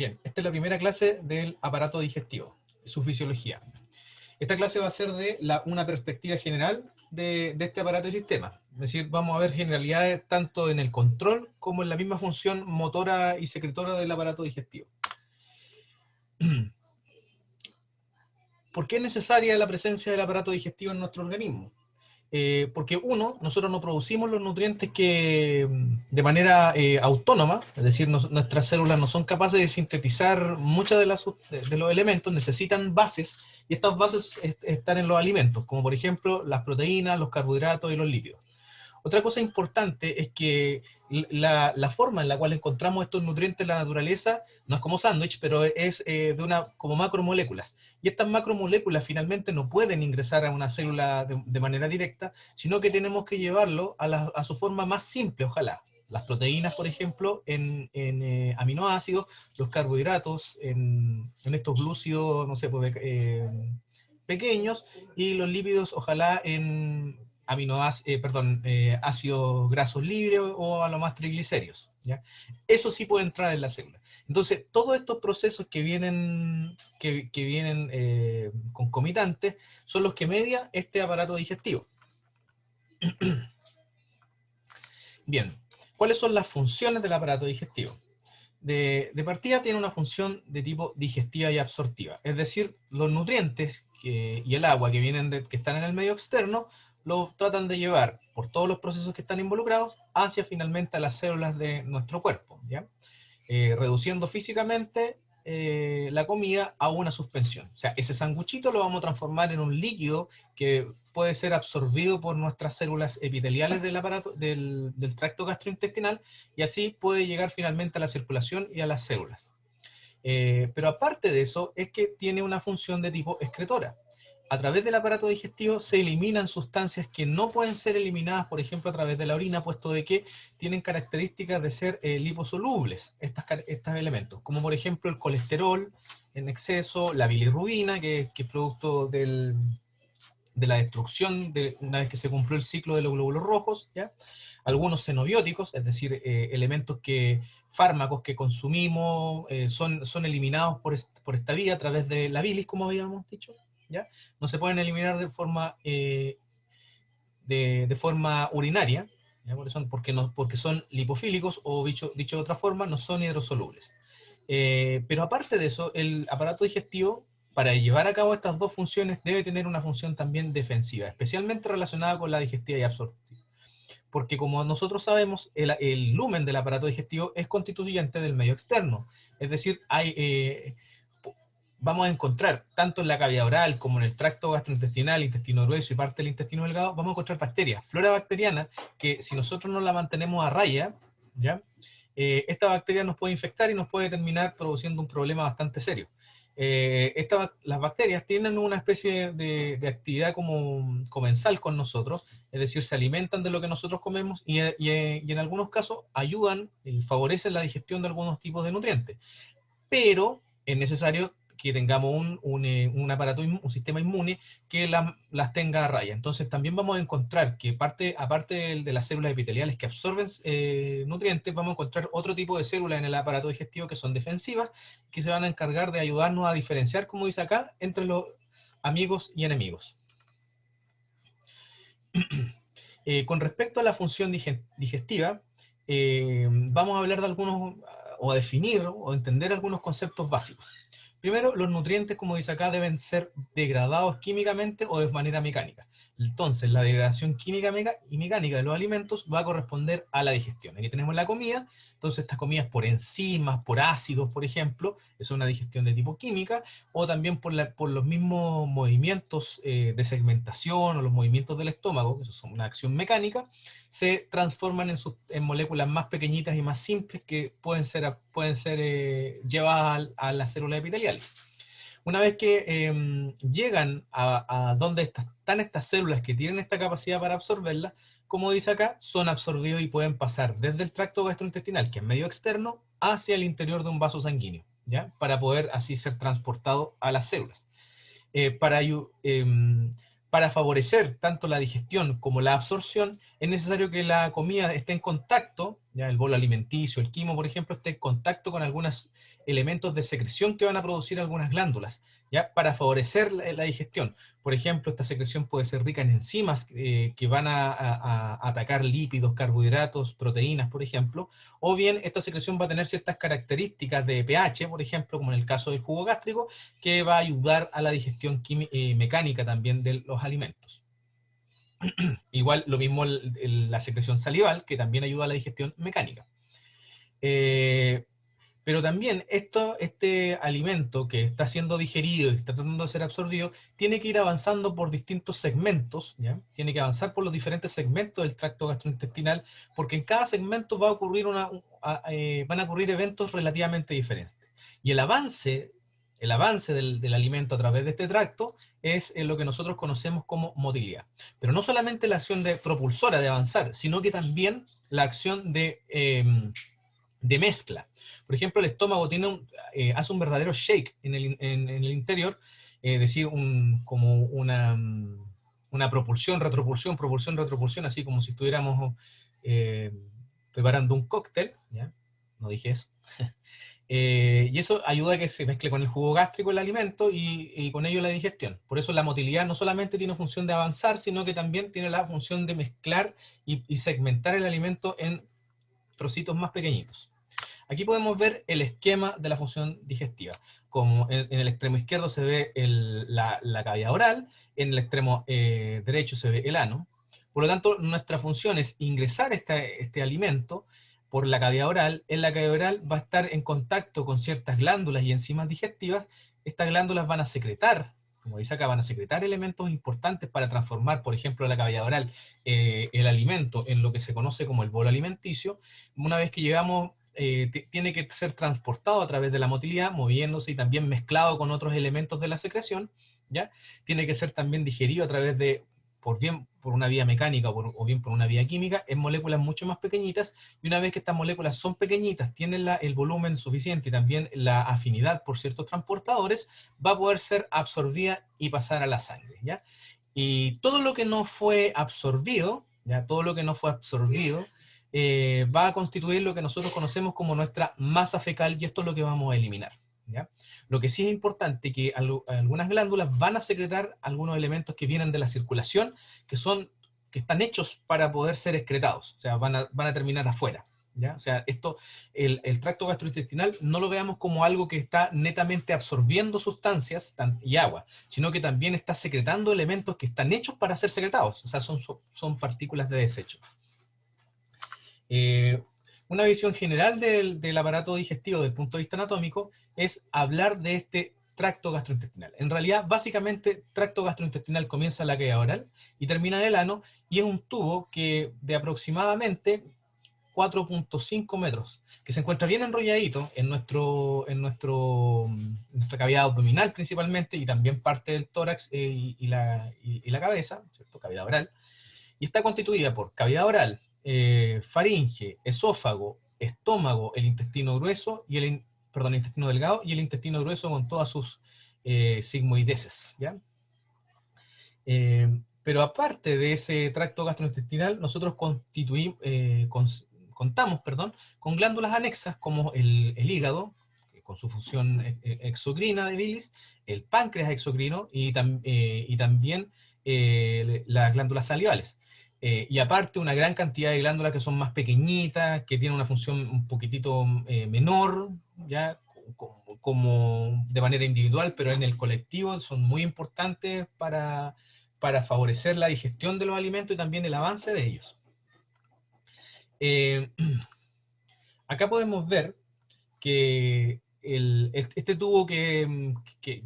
Bien, esta es la primera clase del aparato digestivo, su fisiología. Esta clase va a ser de una perspectiva general de este aparato y sistema. Es decir, vamos a ver generalidades tanto en el control como en la misma función motora y secretora del aparato digestivo. ¿Por qué es necesaria la presencia del aparato digestivo en nuestro organismo? Porque uno, nosotros no producimos los nutrientes que de manera autónoma, es decir, nuestras células no son capaces de sintetizar muchos de los elementos, necesitan bases, y estas bases están en los alimentos, como por ejemplo las proteínas, los carbohidratos y los lípidos. Otra cosa importante es que la forma en la cual encontramos estos nutrientes en la naturaleza no es como sándwich, pero es como macromoléculas. Y estas macromoléculas finalmente no pueden ingresar a una célula de manera directa, sino que tenemos que llevarlo a su forma más simple, ojalá. Las proteínas, por ejemplo, en aminoácidos, los carbohidratos en estos glúcidos, no sé, pequeños, y los lípidos, ojalá en ácidos grasos libres o a lo más triglicéridos, ¿ya? Eso sí puede entrar en la célula. Entonces, todos estos procesos que vienen concomitantes son los que media este aparato digestivo. Bien, ¿cuáles son las funciones del aparato digestivo? De partida tiene una función de tipo digestiva y absortiva, es decir, los nutrientes y el agua que están en el medio externo lo tratan de llevar por todos los procesos que están involucrados hacia finalmente a las células de nuestro cuerpo, ¿ya? Reduciendo físicamente la comida a una suspensión. O sea, ese sanguchito lo vamos a transformar en un líquido que puede ser absorbido por nuestras células epiteliales del aparato, del tracto gastrointestinal, y así puede llegar finalmente a la circulación y a las células. Pero aparte de eso, es que tiene una función de tipo excretora. A través del aparato digestivo se eliminan sustancias que no pueden ser eliminadas, por ejemplo, a través de la orina, puesto de que tienen características de ser liposolubles, estos elementos, como por ejemplo el colesterol en exceso, la bilirrubina, que es producto de la destrucción una vez que se cumplió el ciclo de los glóbulos rojos, ¿ya? Algunos xenobióticos, es decir, fármacos que consumimos son eliminados por esta vía a través de la bilis, como habíamos dicho, ¿ya? No se pueden eliminar de forma urinaria, ¿ya? Porque son lipofílicos, o dicho de otra forma, no son hidrosolubles. Pero aparte de eso, el aparato digestivo, para llevar a cabo estas dos funciones, debe tener una función también defensiva, especialmente relacionada con la digestiva y absortiva. Porque como nosotros sabemos, el lumen del aparato digestivo es constituyente del medio externo. Es decir, vamos a encontrar, tanto en la cavidad oral como en el tracto gastrointestinal, intestino grueso y parte del intestino delgado, vamos a encontrar bacterias, flora bacteriana, que si nosotros no la mantenemos a raya, ¿ya? Esta bacteria nos puede infectar y nos puede terminar produciendo un problema bastante serio. Las bacterias tienen una especie de actividad como comensal con nosotros, es decir, se alimentan de lo que nosotros comemos y en algunos casos ayudan y favorecen la digestión de algunos tipos de nutrientes. Pero es necesario que tengamos un aparato, un sistema inmune que las tenga a raya. Entonces también vamos a encontrar que aparte de las células epiteliales que absorben nutrientes, vamos a encontrar otro tipo de células en el aparato digestivo que son defensivas, que se van a encargar de ayudarnos a diferenciar, como dice acá, entre los amigos y enemigos. Con respecto a la función digestiva, vamos a hablar de algunos, o a definir, o entender algunos conceptos básicos. Primero, los nutrientes, como dice acá, deben ser degradados químicamente o de manera mecánica. Entonces, la degradación química y mecánica de los alimentos va a corresponder a la digestión. Aquí tenemos la comida, entonces estas comidas por enzimas, por ácidos, por ejemplo, es una digestión de tipo química, o también por los mismos movimientos de segmentación o los movimientos del estómago, que eso es una acción mecánica, se transforman en moléculas más pequeñitas y más simples que pueden ser llevadas a las células epiteliales. Una vez que llegan a donde están estas células que tienen esta capacidad para absorberlas, como dice acá, son absorbidos y pueden pasar desde el tracto gastrointestinal, que es medio externo, hacia el interior de un vaso sanguíneo, ¿ya? Para poder así ser transportado a las células. Para favorecer tanto la digestión como la absorción, es necesario que la comida esté en contacto ya el bolo alimenticio, el quimo, por ejemplo, esté en contacto con algunos elementos de secreción que van a producir algunas glándulas, ya para favorecer la digestión. Por ejemplo, esta secreción puede ser rica en enzimas que van a atacar lípidos, carbohidratos, proteínas, por ejemplo, o bien esta secreción va a tener ciertas características de pH, por ejemplo, como en el caso del jugo gástrico, que va a ayudar a la digestión mecánica también de los alimentos. Igual lo mismo la secreción salival, que también ayuda a la digestión mecánica. Pero también este alimento que está siendo digerido y está tratando de ser absorbido, tiene que ir avanzando por distintos segmentos, ¿ya? Tiene que avanzar por los diferentes segmentos del tracto gastrointestinal, porque en cada segmento va a ocurrir van a ocurrir eventos relativamente diferentes. Y el avance del alimento a través de este tracto es lo que nosotros conocemos como motilidad. Pero no solamente la acción propulsora de avanzar, sino que también la acción de mezcla. Por ejemplo, el estómago hace un verdadero shake en el interior, es decir, como una propulsión, retropulsión, propulsión, retropulsión, así como si estuviéramos preparando un cóctel, ¿ya? No dije eso. Y eso ayuda a que se mezcle con el jugo gástrico el alimento y con ello la digestión. Por eso la motilidad no solamente tiene función de avanzar, sino que también tiene la función de mezclar y segmentar el alimento en trocitos más pequeñitos. Aquí podemos ver el esquema de la función digestiva. Como en el extremo izquierdo se ve la cavidad oral, en el extremo derecho se ve el ano. Por lo tanto, nuestra función es ingresar este alimento por la cavidad oral. En la cavidad oral va a estar en contacto con ciertas glándulas y enzimas digestivas. Estas glándulas van a secretar, como dice acá, van a secretar elementos importantes para transformar, por ejemplo, la cavidad oral, el alimento en lo que se conoce como el bolo alimenticio. Una vez que llegamos, tiene que ser transportado a través de la motilidad, moviéndose y también mezclado con otros elementos de la secreción, ¿ya? Tiene que ser también digerido a través de, bien por una vía mecánica o bien por una vía química, en moléculas mucho más pequeñitas, y una vez que estas moléculas son pequeñitas, tienen el volumen suficiente y también la afinidad por ciertos transportadores, va a poder ser absorbida y pasar a la sangre, ¿ya? Y todo lo que no fue absorbido, ¿ya? Todo lo que no fue absorbido, va a constituir lo que nosotros conocemos como nuestra masa fecal, y esto es lo que vamos a eliminar, ¿ya? Lo que sí es importante que algunas glándulas van a secretar algunos elementos que vienen de la circulación, que están hechos para poder ser excretados, o sea, van a terminar afuera, ¿ya? O sea, el tracto gastrointestinal no lo veamos como algo que está netamente absorbiendo sustancias y agua, sino que también está secretando elementos que están hechos para ser secretados, o sea, son partículas de desecho. Una visión general del aparato digestivo desde el punto de vista anatómico es hablar de este tracto gastrointestinal. En realidad, básicamente, tracto gastrointestinal comienza en la cavidad oral y termina en el ano, y es un tubo de aproximadamente 4.5 metros, que se encuentra bien enrolladito en nuestra cavidad abdominal principalmente, y también parte del tórax y la cabeza, ¿cierto? Cavidad oral, y está constituida por cavidad oral, faringe, esófago, estómago, el intestino grueso y el intestino delgado y el intestino grueso con todas sus sigmoideses, ¿ya? Pero aparte de ese tracto gastrointestinal, nosotros contamos con glándulas anexas como el hígado, con su función exocrina de bilis, el páncreas exocrino y también las glándulas salivales. Y aparte una gran cantidad de glándulas que son más pequeñitas, que tienen una función un poquitito menor, ¿ya? Como de manera individual, pero en el colectivo son muy importantes para favorecer la digestión de los alimentos y también el avance de ellos. Acá podemos ver que este tubo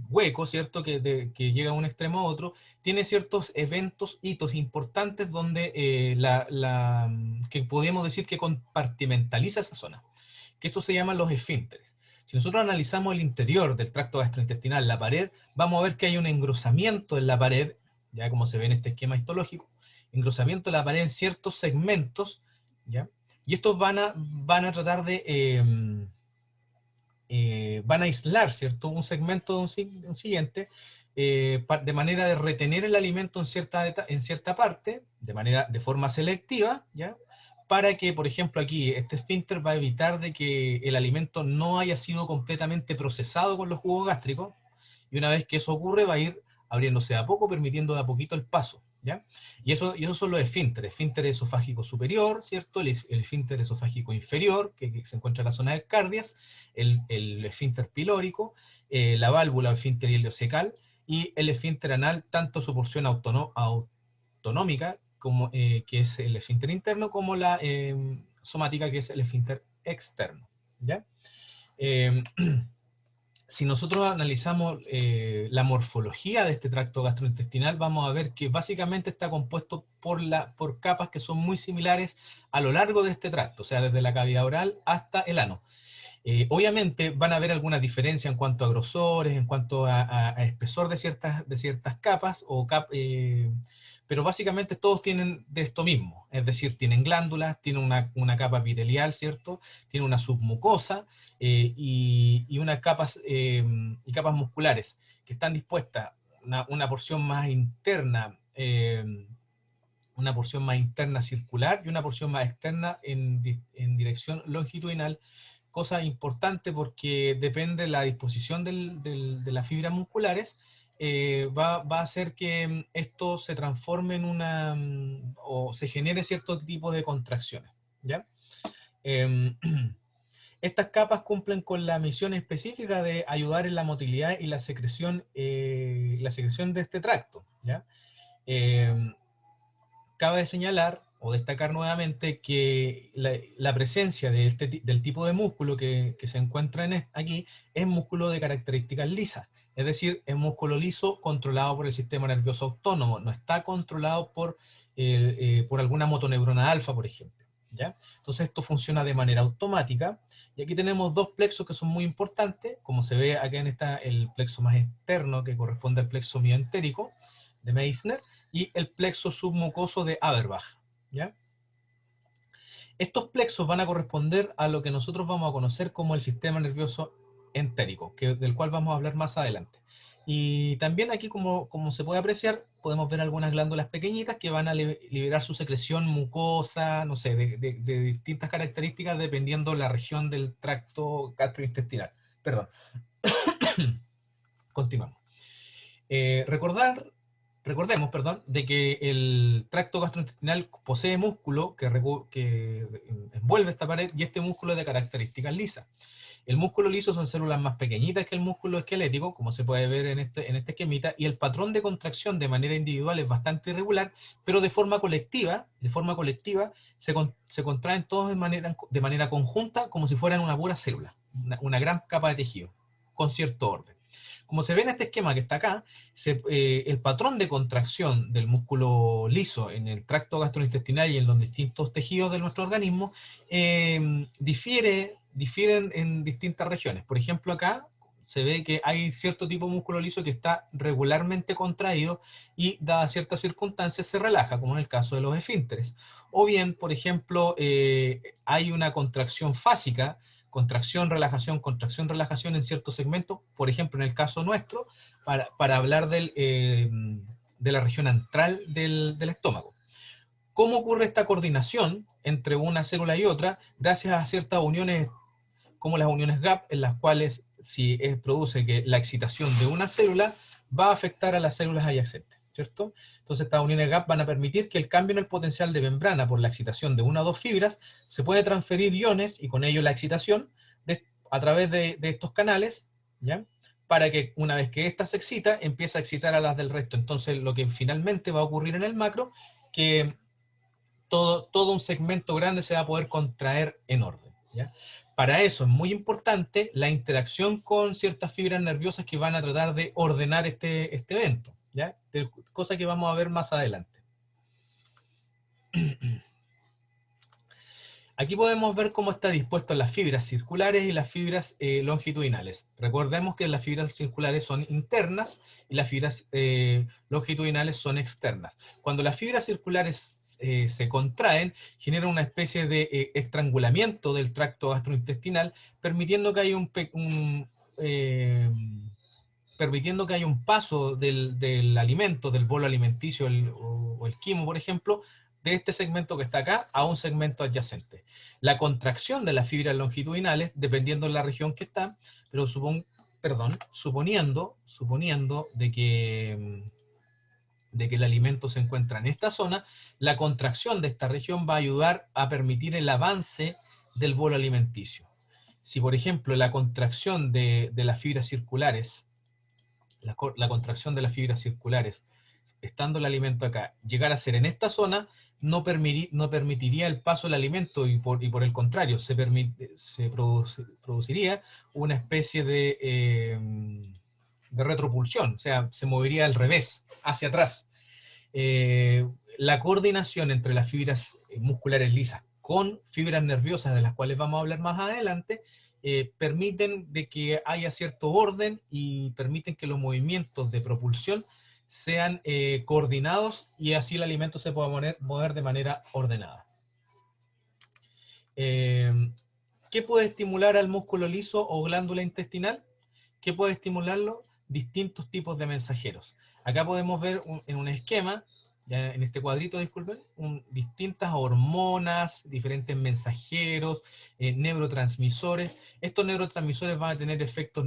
hueco, ¿cierto? Que llega a un extremo a otro, tiene ciertos eventos, hitos importantes donde que podríamos decir que compartimentaliza esa zona, que estos se llaman los esfínteres. Si nosotros analizamos el interior del tracto gastrointestinal, la pared, vamos a ver que hay un engrosamiento en la pared, ya como se ve en este esquema histológico, engrosamiento de la pared en ciertos segmentos, ¿ya? Y estos van a tratar de van a aislar, ¿cierto? Un segmento de un siguiente, de manera de retener el alimento en cierta parte, de forma selectiva, ¿ya? para que, por ejemplo, aquí este esfínter va a evitar de que el alimento no haya sido completamente procesado con los jugos gástricos, y una vez que eso ocurre va a ir abriéndose de a poco, permitiendo de a poquito el paso, ¿ya? Y eso son los esfínteres: esfínter esofágico superior, ¿cierto? El esfínter esofágico inferior, que se encuentra en la zona del cardias, el esfínter pilórico, la válvula o esfínter iliocecal, y el esfínter anal, tanto su porción autonómica, como, que es el esfínter interno, como la somática, que es el esfínter externo, ¿ya? Si nosotros analizamos la morfología de este tracto gastrointestinal, vamos a ver que básicamente está compuesto por capas que son muy similares a lo largo de este tracto, o sea, desde la cavidad oral hasta el ano. Obviamente van a haber algunas diferencias en cuanto a grosores, en cuanto a espesor de ciertas capas, pero básicamente todos tienen de esto mismo, es decir, tienen glándulas, tienen una capa epitelial, ¿cierto? Tienen una submucosa y capas musculares que están dispuestas, una porción más interna, circular, y una porción más externa en dirección longitudinal. Cosa importante porque depende de la disposición de las fibras musculares, va a hacer que esto se transforme o se genere cierto tipo de contracciones, ¿ya? Estas capas cumplen con la misión específica de ayudar en la motilidad y la secreción de este tracto, ¿ya? Cabe señalar o destacar nuevamente que la presencia del tipo de músculo que se encuentra aquí es músculo de características lisas, es decir, es músculo liso controlado por el sistema nervioso autónomo, no está controlado por alguna motoneurona alfa, por ejemplo, ¿ya? Entonces esto funciona de manera automática, y aquí tenemos dos plexos que son muy importantes, como se ve acá el plexo más externo, que corresponde al plexo mioentérico de Meissner, y el plexo submucoso de Averbach, ¿ya? Estos plexos van a corresponder a lo que nosotros vamos a conocer como el sistema nervioso entérico, del cual vamos a hablar más adelante. Y también aquí, como se puede apreciar, podemos ver algunas glándulas pequeñitas que van a liberar su secreción mucosa, no sé, de distintas características dependiendo la región del tracto gastrointestinal. Perdón. Continuamos. Recordemos, de que el tracto gastrointestinal posee músculo que envuelve esta pared, y este músculo es de características lisas. El músculo liso son células más pequeñitas que el músculo esquelético, como se puede ver en este esquemita, y el patrón de contracción de manera individual es bastante irregular, pero de forma colectiva se contraen todos de manera conjunta, como si fueran una pura célula, una gran capa de tejido, con cierto orden. Como se ve en este esquema que está acá, el patrón de contracción del músculo liso en el tracto gastrointestinal y en los distintos tejidos de nuestro organismo difieren en distintas regiones. Por ejemplo, acá se ve que hay cierto tipo de músculo liso que está regularmente contraído y, dadas ciertas circunstancias, se relaja, como en el caso de los esfínteres. O bien, por ejemplo, hay una contracción fásica, contracción, relajación en ciertos segmentos, por ejemplo, en el caso nuestro, para hablar de la región antral del estómago. ¿Cómo ocurre esta coordinación entre una célula y otra? Gracias a ciertas uniones, como las uniones gap, en las cuales produce que la excitación de una célula va a afectar a las células adyacentes, ¿cierto? Entonces estas uniones gap van a permitir que el cambio en el potencial de membrana por la excitación de una o dos fibras se puede transferir iones, y con ello la excitación, a través de estos canales, ¿ya? Para que una vez que ésta se excita, empiece a excitar a las del resto. Entonces lo que finalmente va a ocurrir en el macro, que todo un segmento grande se va a poder contraer en orden, ¿ya? Para eso es muy importante la interacción con ciertas fibras nerviosas que van a tratar de ordenar este evento, ¿ya? Cosa que vamos a ver más adelante. Aquí podemos ver cómo está dispuesto las fibras circulares y las fibras longitudinales. Recordemos que las fibras circulares son internas y las fibras longitudinales son externas. Cuando las fibras circulares se contraen, generan una especie de estrangulamiento del tracto gastrointestinal, permitiendo que haya un paso del alimento, del bolo alimenticio o el quimo, por ejemplo, de este segmento que está acá a un segmento adyacente. La contracción de las fibras longitudinales, dependiendo de la región que está, pero suponiendo de que el alimento se encuentra en esta zona, la contracción de esta región va a ayudar a permitir el avance del bolo alimenticio. Si, por ejemplo, la contracción de las fibras circulares, la contracción de las fibras circulares, estando el alimento acá, llegara a ser en esta zona, no permitiría el paso del alimento y por el contrario, se produciría una especie de retropulsión, o sea, se movería al revés, hacia atrás. La coordinación entre las fibras musculares lisas con fibras nerviosas, de las cuales vamos a hablar más adelante, permiten de que haya cierto orden y permiten que los movimientos de propulsión sean coordinados y así el alimento se pueda mover de manera ordenada. ¿Qué puede estimular al músculo liso o glándula intestinal? ¿Qué puede estimularlo? Distintos tipos de mensajeros. Acá podemos ver en un esquema, ya en este cuadrito, disculpen, distintas hormonas, diferentes mensajeros, neurotransmisores. Estos neurotransmisores van a tener efectos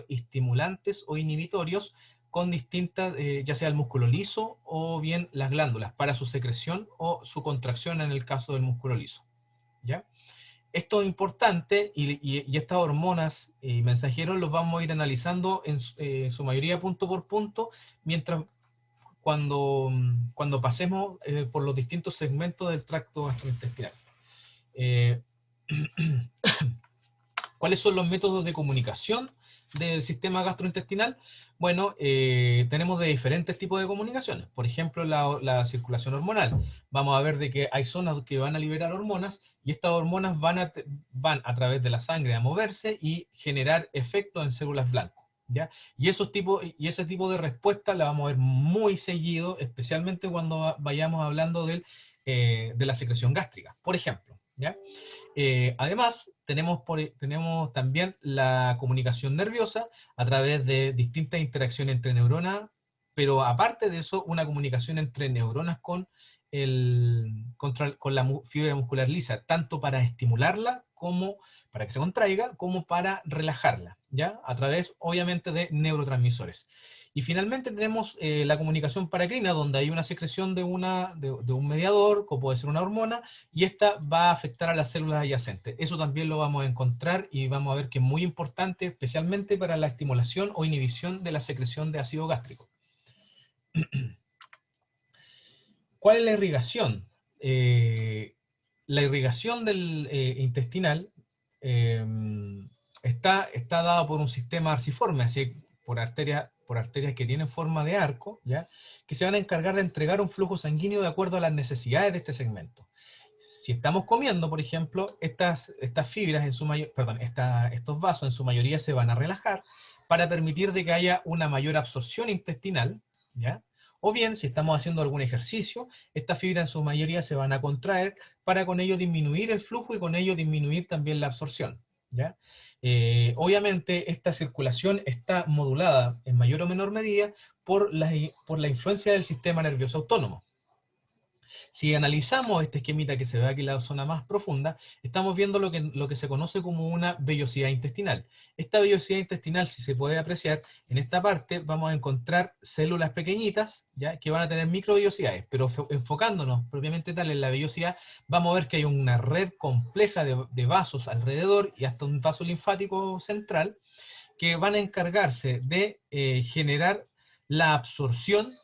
estimulantes o inhibitorios con distintas, ya sea el músculo liso o bien las glándulas, para su secreción o su contracción en el caso del músculo liso. ¿Ya? Esto es importante y estas hormonas y mensajeros los vamos a ir analizando en su mayoría punto por punto, mientras cuando pasemos por los distintos segmentos del tracto gastrointestinal. ¿Cuáles son los métodos de comunicación del sistema gastrointestinal? Bueno, tenemos de diferentes tipos de comunicaciones. Por ejemplo, la circulación hormonal. Vamos a ver de que hay zonas que van a liberar hormonas y estas hormonas van a través de la sangre a moverse y generar efectos en células blancas, ¿ya? Y ese tipo de respuesta la vamos a ver muy seguido, especialmente cuando vayamos hablando de la secreción gástrica, por ejemplo, ¿ya? Además, tenemos también la comunicación nerviosa a través de distintas interacciones entre neuronas, pero aparte de eso, una comunicación entre neuronas con la fibra muscular lisa, tanto para estimularla como para que se contraiga, como para relajarla, ¿ya? A través, obviamente, de neurotransmisores. Y finalmente tenemos la comunicación paracrina, donde hay una secreción de un mediador, como puede ser una hormona, y esta va a afectar a las células adyacentes. Eso también lo vamos a encontrar y vamos a ver que es muy importante, especialmente para la estimulación o inhibición de la secreción de ácido gástrico. ¿Cuál es la irrigación? La irrigación del intestinal está dada por un sistema arciforme, así por arterias que tienen forma de arco, ¿ya? Que se van a encargar de entregar un flujo sanguíneo de acuerdo a las necesidades de este segmento. Si estamos comiendo, por ejemplo, estas fibras estos vasos en su mayoría se van a relajar para permitir de que haya una mayor absorción intestinal, ¿ya? O bien, si estamos haciendo algún ejercicio, estas fibras en su mayoría se van a contraer para con ello disminuir el flujo y con ello disminuir también la absorción, ¿ya? Obviamente esta circulación está modulada en mayor o menor medida por la influencia del sistema nervioso autónomo. Si analizamos este esquemita que se ve aquí en la zona más profunda, estamos viendo lo que se conoce como una vellosidad intestinal. Esta vellosidad intestinal, si se puede apreciar, en esta parte vamos a encontrar células pequeñitas, ¿ya? Que van a tener microvellosidades, pero enfocándonos propiamente tal en la vellosidad, vamos a ver que hay una red compleja de vasos alrededor y hasta un vaso linfático central que van a encargarse de generar la absorción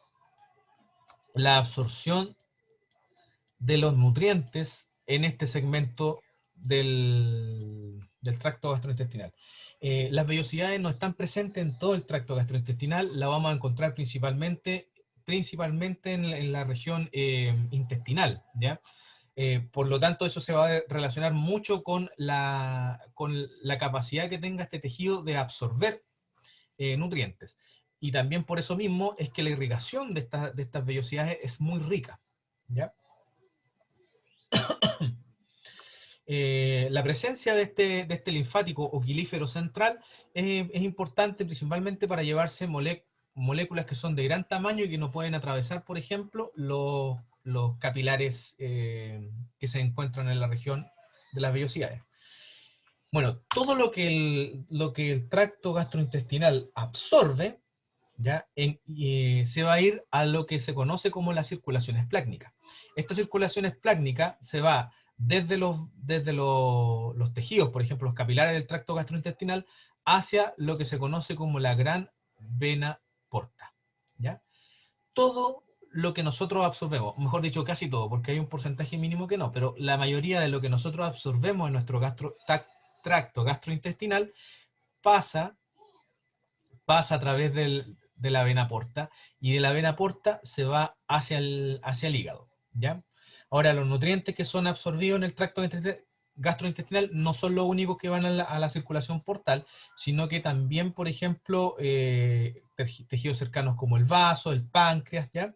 de los nutrientes en este segmento del tracto gastrointestinal. Las vellosidades no están presentes en todo el tracto gastrointestinal, la vamos a encontrar principalmente en la región intestinal, ¿ya? Por lo tanto, eso se va a relacionar mucho con la capacidad que tenga este tejido de absorber nutrientes. Y también por eso mismo es que la irrigación de estas vellosidades es muy rica, ¿ya? La presencia de este linfático o quilífero central es importante principalmente para llevarse moléculas que son de gran tamaño y que no pueden atravesar, por ejemplo, los capilares que se encuentran en la región de las vellosidades. Bueno, todo lo que el tracto gastrointestinal absorbe, ¿ya? Se va a ir a lo que se conoce como la circulación esplácnica. Esta circulación esplácnica se va desde los tejidos, por ejemplo, los capilares del tracto gastrointestinal, hacia lo que se conoce como la gran vena porta, ¿ya? Todo lo que nosotros absorbemos, mejor dicho, casi todo, porque hay un porcentaje mínimo que no, pero la mayoría de lo que nosotros absorbemos en nuestro tracto gastrointestinal pasa a través de la vena porta, y de la vena porta se va hacia el hígado, ¿ya? Ahora, los nutrientes que son absorbidos en el tracto gastrointestinal no son los únicos que van a la circulación portal, sino que también, por ejemplo, tejidos cercanos como el vaso, el páncreas, ¿ya?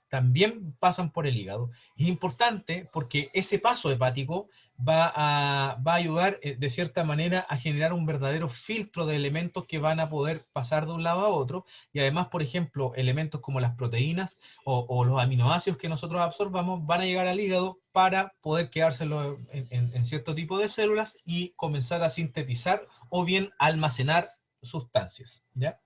También pasan por el hígado. Es importante porque ese paso hepático va a ayudar de cierta manera a generar un verdadero filtro de elementos que van a poder pasar de un lado a otro, y además, por ejemplo, elementos como las proteínas o los aminoácidos que nosotros absorbamos van a llegar al hígado para poder quedárselo en cierto tipo de células y comenzar a sintetizar o bien almacenar sustancias, ¿ya?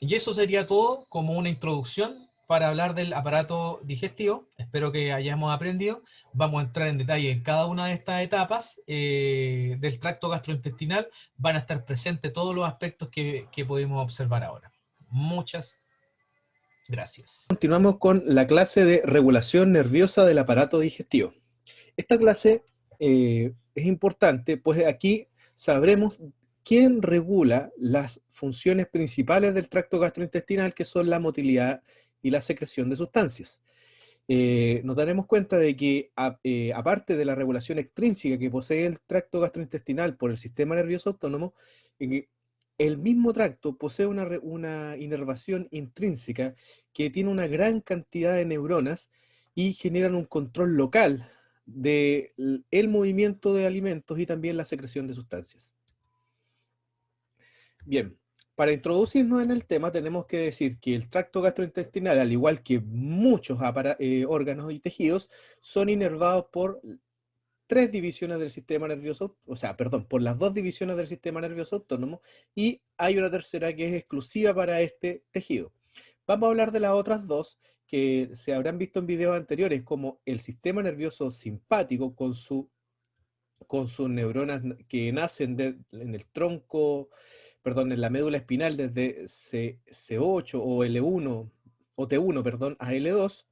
Y eso sería todo como una introducción para hablar del aparato digestivo. Espero que hayamos aprendido. Vamos a entrar en detalle en cada una de estas etapas del tracto gastrointestinal. Van a estar presentes todos los aspectos que podemos observar ahora. Muchas gracias. Continuamos con la clase de regulación nerviosa del aparato digestivo. Esta clase es importante, pues aquí sabremos quién regula las funciones principales del tracto gastrointestinal, que son la motilidad y la secreción de sustancias. Nos daremos cuenta de que, aparte de la regulación extrínseca que posee el tracto gastrointestinal por el sistema nervioso autónomo, el mismo tracto posee una inervación intrínseca que tiene una gran cantidad de neuronas y generan un control local del movimiento de alimentos y también la secreción de sustancias. Bien, para introducirnos en el tema tenemos que decir que el tracto gastrointestinal, al igual que muchos órganos y tejidos, son inervados por tres divisiones del sistema nervioso, o sea, perdón, por las dos divisiones del sistema nervioso autónomo, y hay una tercera que es exclusiva para este tejido. Vamos a hablar de las otras dos que se habrán visto en videos anteriores, como el sistema nervioso simpático con sus neuronas que nacen en el tronco, perdón, en la médula espinal desde C8 o L1, o T1, perdón, a L2,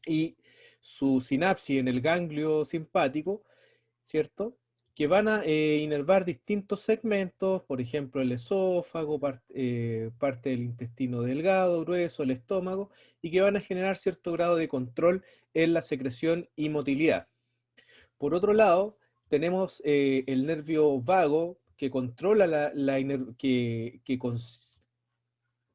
y su sinapsis en el ganglio simpático, ¿cierto? Que van a inervar distintos segmentos, por ejemplo, el esófago, parte del intestino delgado, grueso, el estómago, y que van a generar cierto grado de control en la secreción y motilidad. Por otro lado, tenemos el nervio vago, que controla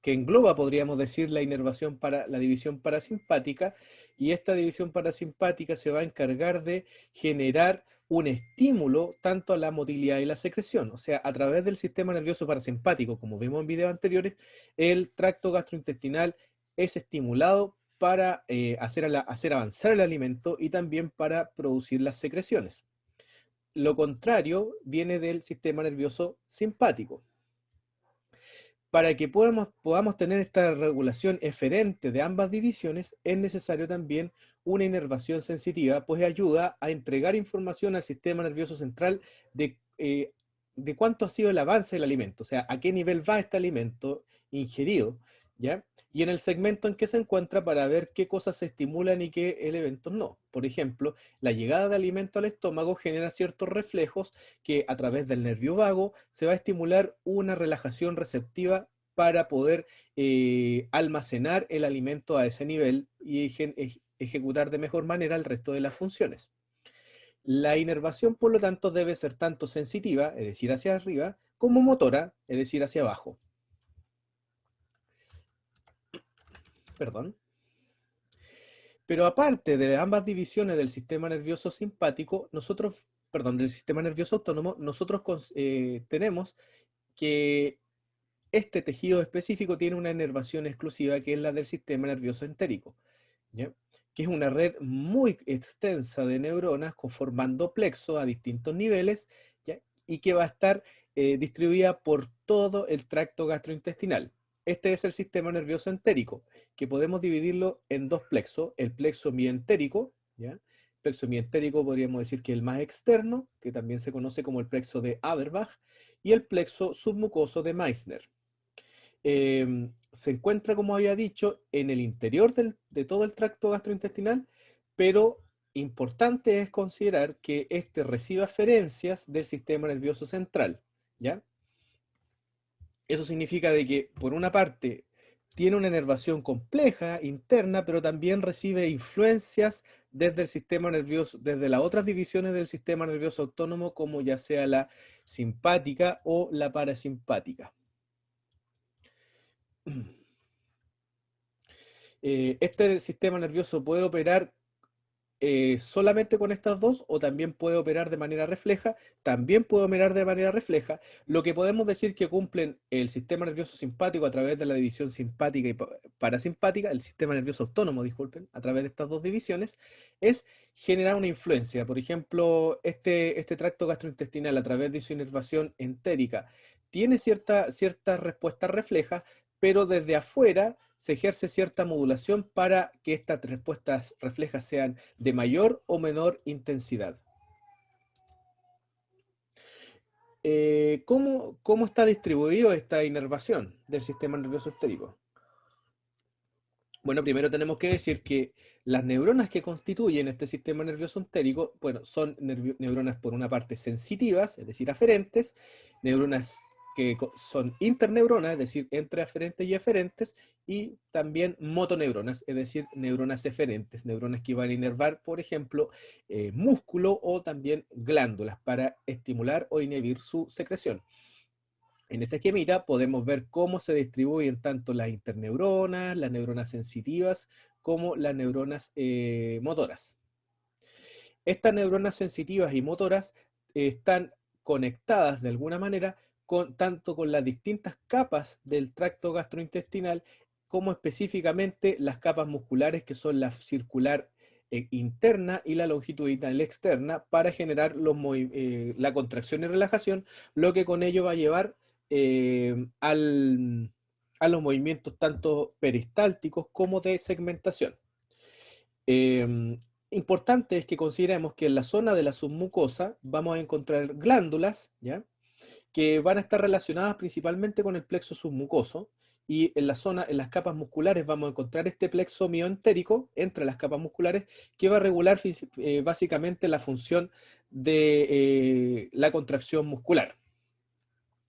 que engloba, podríamos decir, la inervación para la división parasimpática, y esta división parasimpática se va a encargar de generar un estímulo tanto a la motilidad y la secreción. O sea, a través del sistema nervioso parasimpático, como vimos en videos anteriores, el tracto gastrointestinal es estimulado para hacer avanzar el alimento y también para producir las secreciones. Lo contrario viene del sistema nervioso simpático. Para que podamos tener esta regulación eferente de ambas divisiones, es necesario también una inervación sensitiva, pues ayuda a entregar información al sistema nervioso central de cuánto ha sido el avance del alimento, o sea, a qué nivel va este alimento ingerido, ¿ya? Y en el segmento en que se encuentra, para ver qué cosas se estimulan y qué elementos no. Por ejemplo, la llegada de alimento al estómago genera ciertos reflejos que, a través del nervio vago, se va a estimular una relajación receptiva para poder almacenar el alimento a ese nivel y ejecutar de mejor manera el resto de las funciones. La inervación, por lo tanto, debe ser tanto sensitiva, es decir, hacia arriba, como motora, es decir, hacia abajo. Perdón. Pero aparte de ambas divisiones del sistema nervioso simpático, del sistema nervioso autónomo, nosotros tenemos que este tejido específico tiene una inervación exclusiva que es la del sistema nervioso entérico, ¿ya? Que es una red muy extensa de neuronas conformando plexos a distintos niveles, ¿ya? Y que va a estar distribuida por todo el tracto gastrointestinal. Este es el sistema nervioso entérico, que podemos dividirlo en dos plexos, el plexo mientérico, ¿ya? El plexo mientérico podríamos decir que es el más externo, que también se conoce como el plexo de Averbach, y el plexo submucoso de Meissner. Se encuentra, como había dicho, en el interior de todo el tracto gastrointestinal, pero importante es considerar que este recibe aferencias del sistema nervioso central, ¿ya? Eso significa de que, por una parte, tiene una inervación compleja, interna, pero también recibe influencias desde el sistema nervioso, desde las otras divisiones del sistema nervioso autónomo, como ya sea la simpática o la parasimpática. Este sistema nervioso puede operar solamente con estas dos o también puede operar de manera refleja, también puede operar de manera refleja. Lo que podemos decir que cumplen el sistema nervioso simpático a través de la división simpática y parasimpática, el sistema nervioso autónomo, disculpen, a través de estas dos divisiones, es generar una influencia. Por ejemplo, este tracto gastrointestinal a través de su inervación entérica tiene ciertas respuestas reflejas, pero desde afuera se ejerce cierta modulación para que estas respuestas reflejas sean de mayor o menor intensidad. ¿Cómo está distribuido esta inervación del sistema nervioso entérico? Bueno, primero tenemos que decir que las neuronas que constituyen este sistema nervioso entérico, bueno, son neuronas por una parte sensitivas, es decir, aferentes, neuronas que son interneuronas, es decir, entre aferentes y eferentes, y también motoneuronas, es decir, neuronas eferentes, neuronas que van a inervar, por ejemplo, músculo o también glándulas para estimular o inhibir su secreción. En esta esquemita podemos ver cómo se distribuyen tanto las interneuronas, las neuronas sensitivas, como las neuronas motoras. Estas neuronas sensitivas y motoras están conectadas de alguna manera tanto con las distintas capas del tracto gastrointestinal, como específicamente las capas musculares que son la circular interna y la longitudinal externa para generar la contracción y relajación, lo que con ello va a llevar a los movimientos tanto peristálticos como de segmentación. Importante es que consideremos que en la zona de la submucosa vamos a encontrar glándulas, ¿ya? Que van a estar relacionadas principalmente con el plexo submucoso, y en en las capas musculares vamos a encontrar este plexo mioentérico entre las capas musculares que va a regular básicamente la función de la contracción muscular.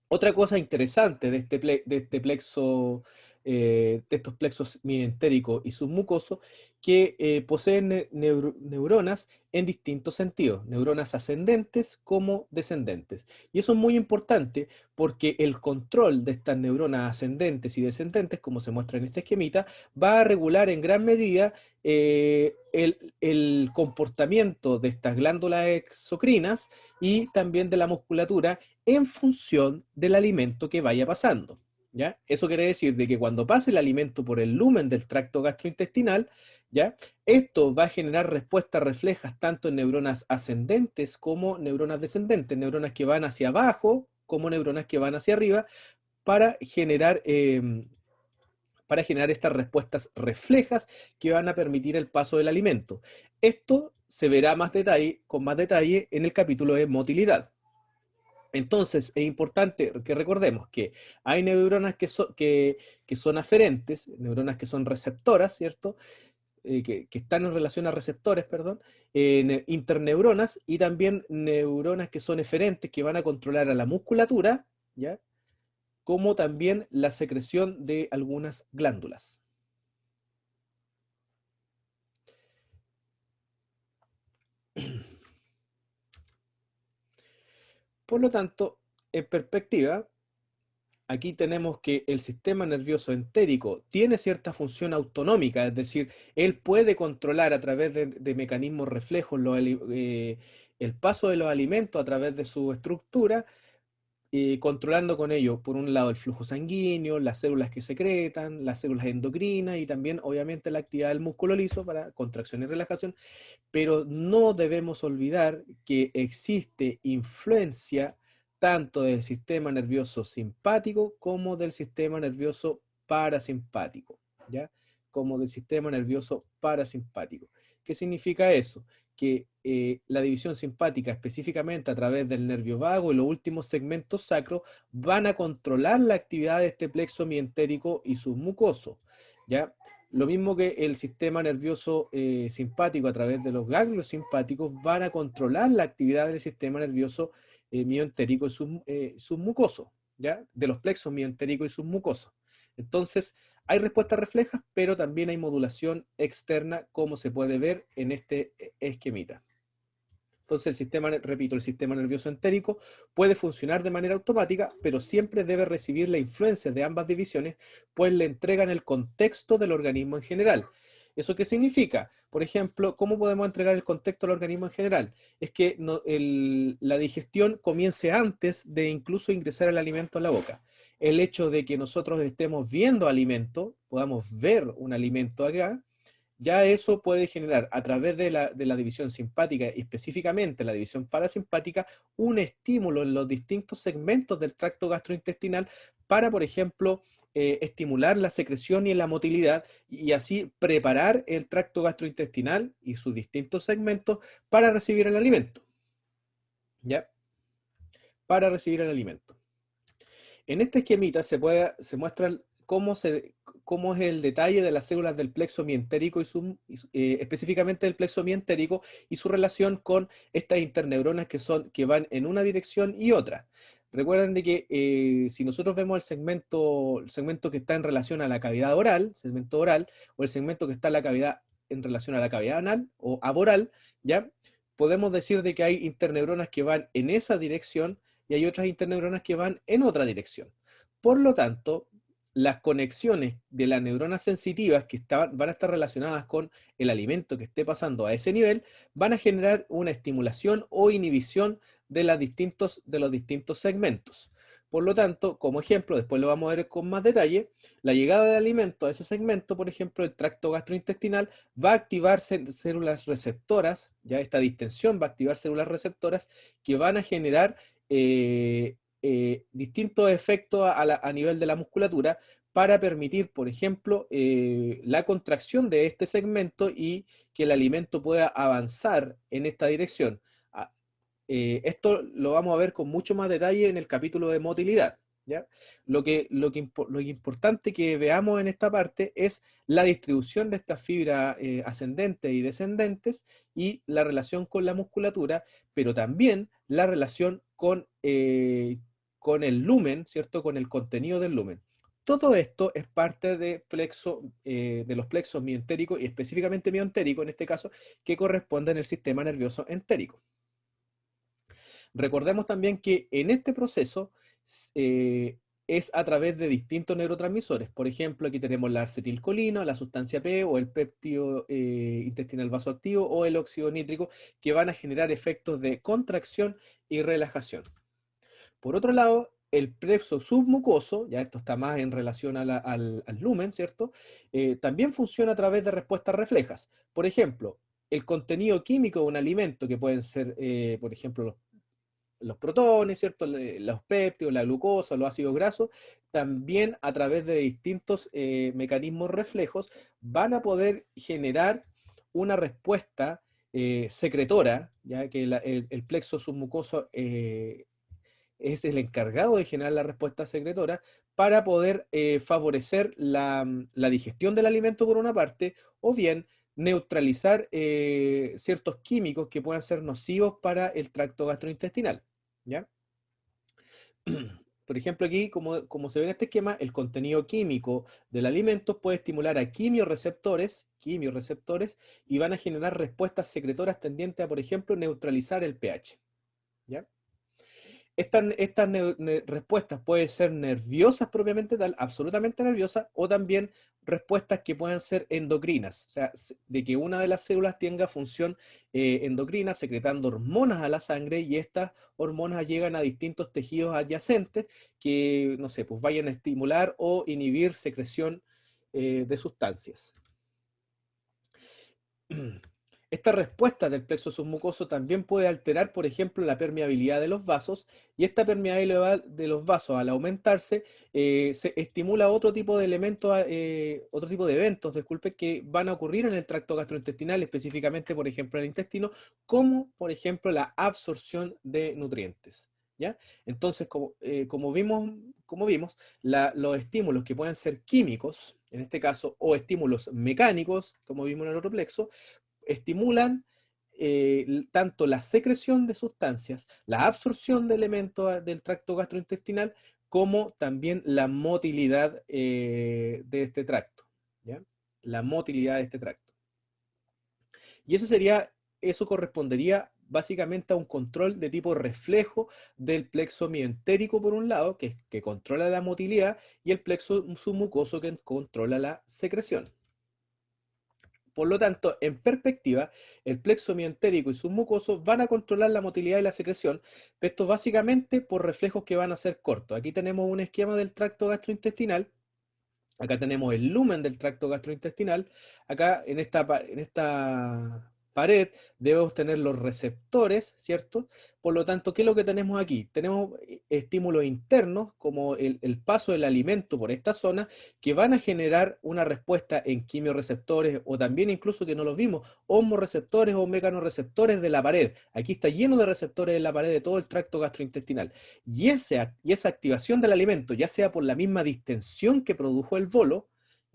Otra cosa interesante de este plexo, de estos plexos mientérico y submucoso, que poseen neuronas en distintos sentidos, neuronas ascendentes como descendentes. Y eso es muy importante porque el control de estas neuronas ascendentes y descendentes, como se muestra en este esquemita, va a regular en gran medida el comportamiento de estas glándulas exocrinas y también de la musculatura en función del alimento que vaya pasando, ¿ya? Eso quiere decir de que cuando pase el alimento por el lumen del tracto gastrointestinal, ¿ya? Esto va a generar respuestas reflejas tanto en neuronas ascendentes como neuronas descendentes, neuronas que van hacia abajo como neuronas que van hacia arriba, para generar estas respuestas reflejas que van a permitir el paso del alimento. Esto se verá con más detalle en el capítulo de motilidad. Entonces, es importante que recordemos que hay neuronas que son aferentes, neuronas que son receptoras, ¿cierto? Que están en relación a receptores, perdón, interneuronas, y también neuronas que son eferentes, que van a controlar a la musculatura, ¿ya? Como también la secreción de algunas glándulas. Por lo tanto, en perspectiva, aquí tenemos que el sistema nervioso entérico tiene cierta función autonómica, es decir, él puede controlar a través de mecanismos reflejos el paso de los alimentos a través de su estructura, controlando con ello, por un lado, el flujo sanguíneo, las células que secretan, las células endocrinas y también, obviamente, la actividad del músculo liso para contracción y relajación. Pero no debemos olvidar que existe influencia tanto del sistema nervioso simpático como del sistema nervioso parasimpático, ¿ya? Como del sistema nervioso parasimpático. ¿Qué significa eso? Que la división simpática, específicamente a través del nervio vago y los últimos segmentos sacros, van a controlar la actividad de este plexo mientérico y submucoso, ¿ya? Lo mismo que el sistema nervioso simpático a través de los ganglios simpáticos van a controlar la actividad del sistema nervioso mioentérico y submucoso, ¿ya? De los plexos mioentérico y submucoso. Entonces, hay respuestas reflejas, pero también hay modulación externa, como se puede ver en este esquemita. Entonces, el sistema, repito, el sistema nervioso entérico puede funcionar de manera automática, pero siempre debe recibir la influencia de ambas divisiones, pues le entregan el contexto del organismo en general. ¿Eso qué significa? Por ejemplo, ¿cómo podemos entregar el contexto al organismo en general? Es que la digestión comience antes de incluso ingresar el alimento a la boca. El hecho de que nosotros estemos viendo alimento, podamos ver un alimento acá, ya eso puede generar a través de la división simpática y específicamente la división parasimpática un estímulo en los distintos segmentos del tracto gastrointestinal para, por ejemplo, estimular la secreción y la motilidad y así preparar el tracto gastrointestinal y sus distintos segmentos para recibir el alimento. ¿Ya? Para recibir el alimento. En este esquemita se muestra cómo es el detalle de las células del plexo mientérico específicamente del plexo mientérico y su relación con estas interneuronas que van en una dirección y otra. Recuerden de que si nosotros vemos el segmento que está en relación a la cavidad oral, segmento oral, o el segmento que está en relación a la cavidad anal o aboral, ¿ya? Podemos decir de que hay interneuronas que van en esa dirección y hay otras interneuronas que van en otra dirección. Por lo tanto, las conexiones de las neuronas sensitivas que van a estar relacionadas con el alimento que esté pasando a ese nivel, van a generar una estimulación o inhibición de los distintos segmentos. Por lo tanto, como ejemplo, después lo vamos a ver con más detalle, la llegada de alimento a ese segmento, por ejemplo, el tracto gastrointestinal, va a activar células receptoras, ya esta distensión va a activar células receptoras que van a generar distintos efectos a nivel de la musculatura para permitir, por ejemplo, la contracción de este segmento y que el alimento pueda avanzar en esta dirección. Esto lo vamos a ver con mucho más detalle en el capítulo de motilidad, ¿ya? Lo importante que veamos en esta parte es la distribución de estas fibras ascendentes y descendentes y la relación con la musculatura, pero también la relación con el lumen, ¿cierto? Con el contenido del lumen. Todo esto es parte de los plexos mioentéricos y específicamente mioentérico en este caso, que corresponden al sistema nervioso entérico. Recordemos también que en este proceso es a través de distintos neurotransmisores. Por ejemplo, aquí tenemos la acetilcolina, la sustancia P o el péptido intestinal vasoactivo o el óxido nítrico que van a generar efectos de contracción y relajación. Por otro lado, el plexo submucoso, ya esto está más en relación al lumen, ¿cierto? También funciona a través de respuestas reflejas. Por ejemplo, el contenido químico de un alimento, que pueden ser, por ejemplo, los protones, ¿cierto? Los péptidos, la glucosa, los ácidos grasos, también a través de distintos mecanismos reflejos van a poder generar una respuesta secretora, ya que el plexo submucoso es el encargado de generar la respuesta secretora para poder favorecer la digestión del alimento por una parte, o bien neutralizar ciertos químicos que puedan ser nocivos para el tracto gastrointestinal, ¿ya? Por ejemplo, aquí, como se ve en este esquema, el contenido químico del alimento puede estimular a quimioreceptores, y van a generar respuestas secretoras tendientes a, por ejemplo, neutralizar el pH, ¿ya? Estas respuestas pueden ser nerviosas propiamente tal, absolutamente nerviosas, o también respuestas que puedan ser endocrinas, o sea, de que una de las células tenga función endocrina, secretando hormonas a la sangre, y estas hormonas llegan a distintos tejidos adyacentes que, no sé, pues vayan a estimular o inhibir secreción de sustancias. Esta respuesta del plexo submucoso también puede alterar, por ejemplo, la permeabilidad de los vasos, y esta permeabilidad de los vasos, al aumentarse, se estimula otro tipo de elementos, otro tipo de eventos, disculpe, que van a ocurrir en el tracto gastrointestinal, específicamente, por ejemplo, en el intestino, como, por ejemplo, la absorción de nutrientes. ¿Ya? Entonces, como vimos, los estímulos que pueden ser químicos, en este caso, o estímulos mecánicos, como vimos en el otro plexo, estimulan tanto la secreción de sustancias, la absorción de elementos del tracto gastrointestinal, como también la motilidad de este tracto, ¿ya? La motilidad de este tracto. Y eso correspondería básicamente a un control de tipo reflejo del plexo mientérico por un lado, que controla la motilidad, y el plexo submucoso, que controla la secreción. Por lo tanto, en perspectiva, el plexo mientérico y submucoso van a controlar la motilidad y la secreción, esto básicamente por reflejos que van a ser cortos. Aquí tenemos un esquema del tracto gastrointestinal. Acá tenemos el lumen del tracto gastrointestinal. Acá en esta pared debemos tener los receptores, ¿cierto? Por lo tanto, ¿qué es lo que tenemos aquí? Tenemos estímulos internos, como el paso del alimento por esta zona, que van a generar una respuesta en quimioreceptores, o también, incluso que no los vimos, hormoreceptores o mecanorreceptores de la pared. Aquí está lleno de receptores en la pared de todo el tracto gastrointestinal. Y esa activación del alimento, ya sea por la misma distensión que produjo el bolo,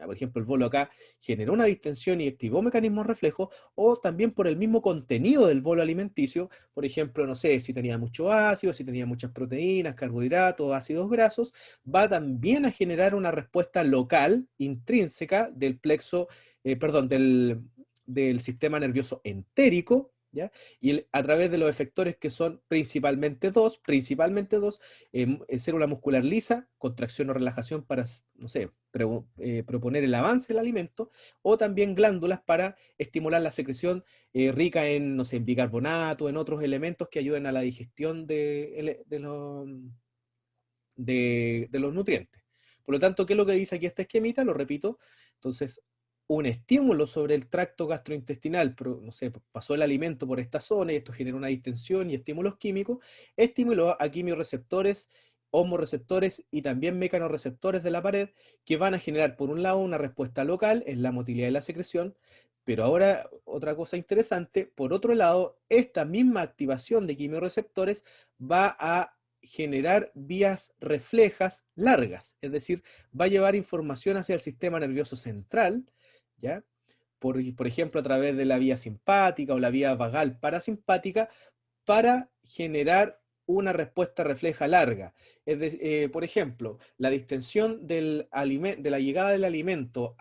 por ejemplo, el bolo acá generó una distensión y activó mecanismos reflejos, o también por el mismo contenido del bolo alimenticio, por ejemplo, no sé, si tenía mucho ácido, si tenía muchas proteínas, carbohidratos, ácidos grasos, va también a generar una respuesta local, intrínseca del plexo, perdón, del sistema nervioso entérico, ¿ya? Y a través de los efectores, que son principalmente dos, célula muscular lisa, contracción o relajación para, no sé, proponer el avance del alimento, o también glándulas para estimular la secreción rica en, no sé, en bicarbonato, en otros elementos que ayuden a la digestión de los nutrientes. Por lo tanto, ¿qué es lo que dice aquí este esquemita? Lo repito. Entonces, un estímulo sobre el tracto gastrointestinal, no sé, pasó el alimento por esta zona y esto genera una distensión y estímulos químicos, estimuló a quimioreceptores, hormoreceptores y también mecanorreceptores de la pared, que van a generar, por un lado, una respuesta local en la motilidad y la secreción. Pero ahora, otra cosa interesante, por otro lado, esta misma activación de quimioreceptores va a generar vías reflejas largas, es decir, va a llevar información hacia el sistema nervioso central, ¿ya? Por ejemplo, a través de la vía simpática o la vía vagal parasimpática, para generar una respuesta refleja larga. Por ejemplo, la distensión de la llegada del alimento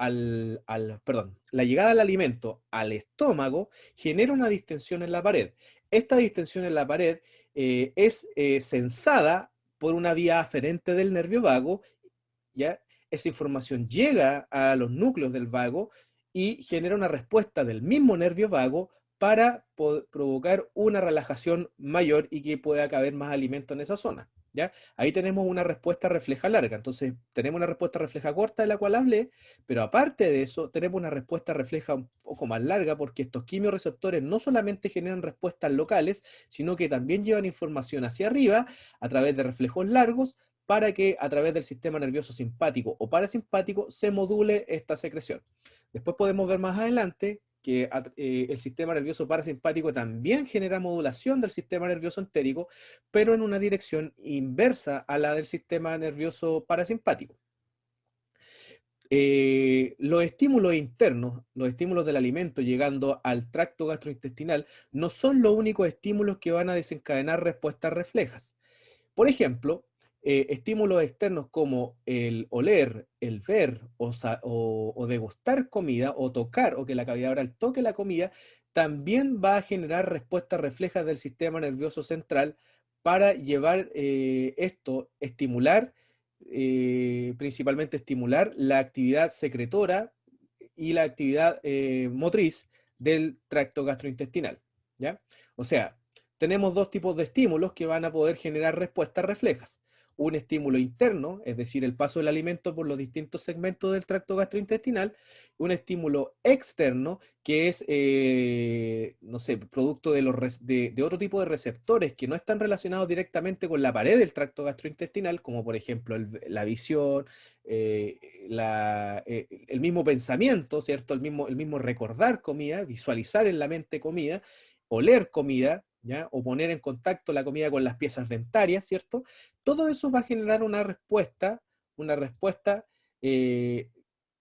perdón, la llegada del alimento al estómago genera una distensión en la pared. Esta distensión en la pared es sensada por una vía aferente del nervio vago, ¿ya? Esa información llega a los núcleos del vago y genera una respuesta del mismo nervio vago para provocar una relajación mayor y que pueda caber más alimento en esa zona, ¿ya? Ahí tenemos una respuesta refleja larga. Entonces, tenemos una respuesta refleja corta, de la cual hablé, pero aparte de eso, tenemos una respuesta refleja un poco más larga, porque estos quimioreceptores no solamente generan respuestas locales, sino que también llevan información hacia arriba a través de reflejos largos, para que a través del sistema nervioso simpático o parasimpático se module esta secreción. Después podemos ver más adelante que el sistema nervioso parasimpático también genera modulación del sistema nervioso entérico, pero en una dirección inversa a la del sistema nervioso parasimpático. Los estímulos internos, los estímulos del alimento llegando al tracto gastrointestinal, no son los únicos estímulos que van a desencadenar respuestas reflejas. Por ejemplo, estímulos externos como el oler, el ver o degustar comida, o tocar, o que la cavidad oral toque la comida, también va a generar respuestas reflejas del sistema nervioso central para llevar estimular, principalmente estimular la actividad secretora y la actividad motriz del tracto gastrointestinal, ¿ya? O sea, tenemos dos tipos de estímulos que van a poder generar respuestas reflejas. Un estímulo interno, es decir, el paso del alimento por los distintos segmentos del tracto gastrointestinal, un estímulo externo, que es, no sé, producto de otro tipo de receptores que no están relacionados directamente con la pared del tracto gastrointestinal, como por ejemplo la visión, el mismo pensamiento, ¿cierto? El mismo recordar comida, visualizar en la mente comida, oler comida, ¿ya? O poner en contacto la comida con las piezas dentarias, ¿cierto? Todo eso va a generar una respuesta eh,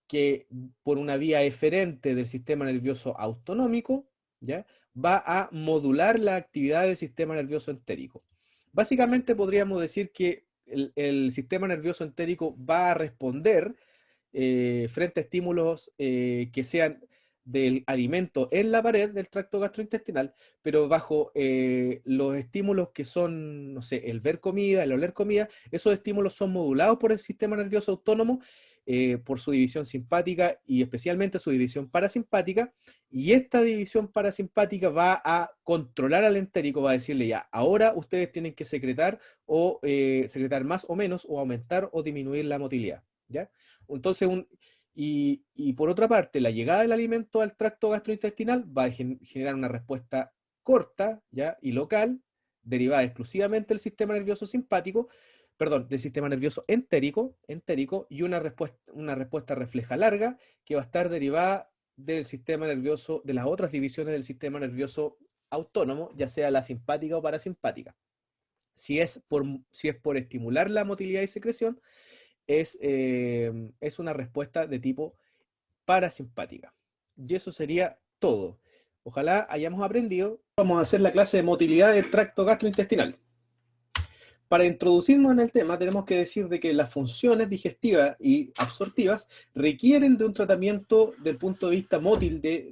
que por una vía eferente del sistema nervioso autonómico, ¿ya? Va a modular la actividad del sistema nervioso entérico. Básicamente podríamos decir que el sistema nervioso entérico va a responder frente a estímulos que sean del alimento en la pared del tracto gastrointestinal, pero bajo los estímulos que son, no sé, el ver comida, el oler comida, esos estímulos son modulados por el sistema nervioso autónomo, por su división simpática y especialmente su división parasimpática, y esta división parasimpática va a controlar al entérico, va a decirle ya, ahora ustedes tienen que secretar o secretar más o menos, o aumentar o disminuir la motilidad, ¿ya? Entonces, y por otra parte, la llegada del alimento al tracto gastrointestinal va a generar una respuesta corta, ¿ya? Y local, derivada exclusivamente del sistema nervioso simpático, perdón, del sistema nervioso entérico, y una respuesta refleja larga que va a estar derivada del sistema nervioso, de las otras divisiones del sistema nervioso autónomo, ya sea la simpática o parasimpática. Si es por estimular la motilidad y secreción, es una respuesta de tipo parasimpática. Y eso sería todo. Ojalá hayamos aprendido. Vamos a hacer la clase de motilidad del tracto gastrointestinal. Para introducirnos en el tema, tenemos que decir de que las funciones digestivas y absortivas requieren de un tratamiento del punto de vista mótil de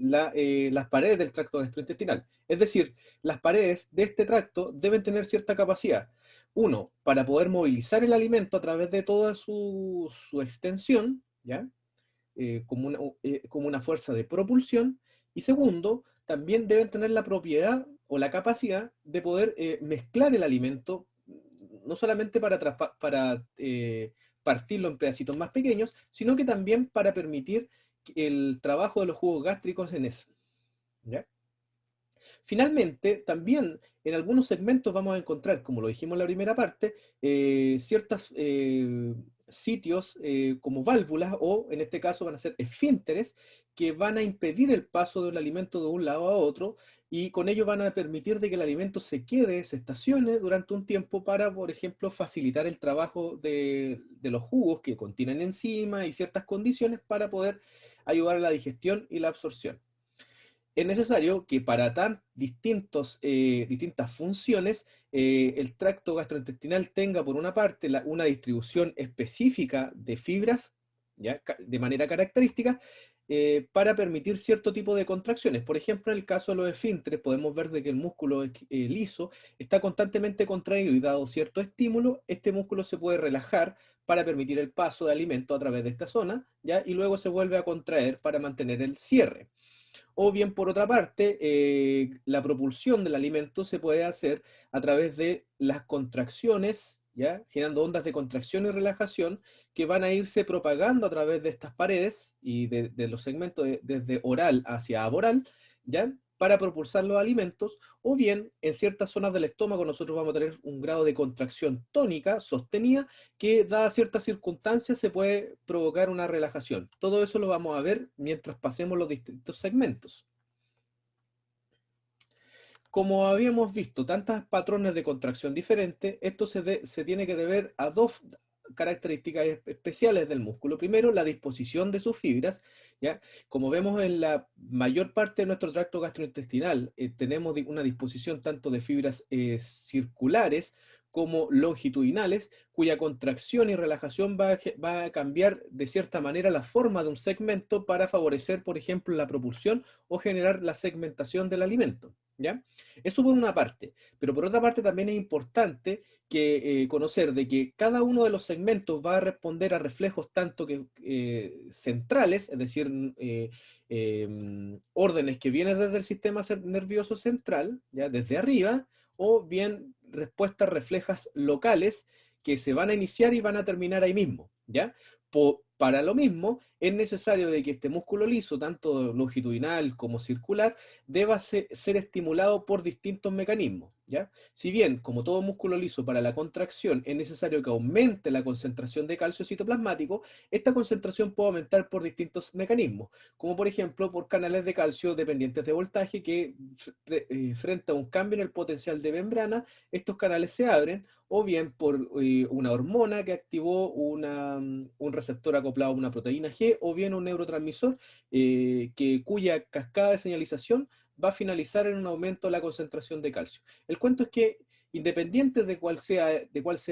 las paredes del tracto gastrointestinal. Es decir, las paredes de este tracto deben tener cierta capacidad. Uno, para poder movilizar el alimento a través de toda su extensión, ¿ya? Como una fuerza de propulsión. Y segundo, también deben tener la propiedad o la capacidad de poder mezclar el alimento, no solamente para partirlo en pedacitos más pequeños, sino que también para permitir el trabajo de los jugos gástricos en eso, ¿ya? Finalmente, también en algunos segmentos vamos a encontrar, como lo dijimos en la primera parte, ciertos sitios como válvulas, o en este caso van a ser esfínteres, que van a impedir el paso del alimento de un lado a otro, y con ello van a permitir de que el alimento se estacione durante un tiempo para, por ejemplo, facilitar el trabajo de los jugos que contienen enzimas y ciertas condiciones para poder ayudar a la digestión y la absorción. Es necesario que para tan distintas funciones, el tracto gastrointestinal tenga por una parte una distribución específica de fibras, ¿ya? De manera característica, para permitir cierto tipo de contracciones. Por ejemplo, en el caso de los esfínteres, podemos ver de que el músculo liso está constantemente contraído, y dado cierto estímulo, este músculo se puede relajar para permitir el paso de alimento a través de esta zona, ¿ya? Y luego se vuelve a contraer para mantener el cierre. O bien, por otra parte, la propulsión del alimento se puede hacer a través de las contracciones, ¿ya? Generando ondas de contracción y relajación que van a irse propagando a través de estas paredes y de los segmentos desde oral hacia aboral, ¿ya? Para propulsar los alimentos. O bien, en ciertas zonas del estómago nosotros vamos a tener un grado de contracción tónica sostenida que, dadas ciertas circunstancias, se puede provocar una relajación. Todo eso lo vamos a ver mientras pasemos los distintos segmentos. Como habíamos visto tantos patrones de contracción diferentes, esto se tiene que deber a dos características especiales del músculo. Primero, la disposición de sus fibras, ¿ya? Como vemos en la mayor parte de nuestro tracto gastrointestinal, tenemos una disposición tanto de fibras circulares como longitudinales, cuya contracción y relajación va a cambiar de cierta manera la forma de un segmento para favorecer, por ejemplo, la propulsión o generar la segmentación del alimento. ¿Ya? Eso por una parte, pero por otra parte también es importante conocer de que cada uno de los segmentos va a responder a reflejos tanto que centrales, es decir, órdenes que vienen desde el sistema nervioso central, ¿ya? Desde arriba, o bien respuestas reflejas locales que se van a iniciar y van a terminar ahí mismo, ¿ya? Para lo mismo, es necesario de que este músculo liso, tanto longitudinal como circular, deba ser estimulado por distintos mecanismos, ¿ya? Si bien, como todo músculo liso para la contracción es necesario que aumente la concentración de calcio citoplasmático, esta concentración puede aumentar por distintos mecanismos, como por ejemplo por canales de calcio dependientes de voltaje que frente a un cambio en el potencial de membrana, estos canales se abren, o bien por una hormona que activó un receptor acoplado a una proteína G, o bien un neurotransmisor cuya cascada de señalización va a finalizar en un aumento de la concentración de calcio. El cuento es que, independiente de cuál sea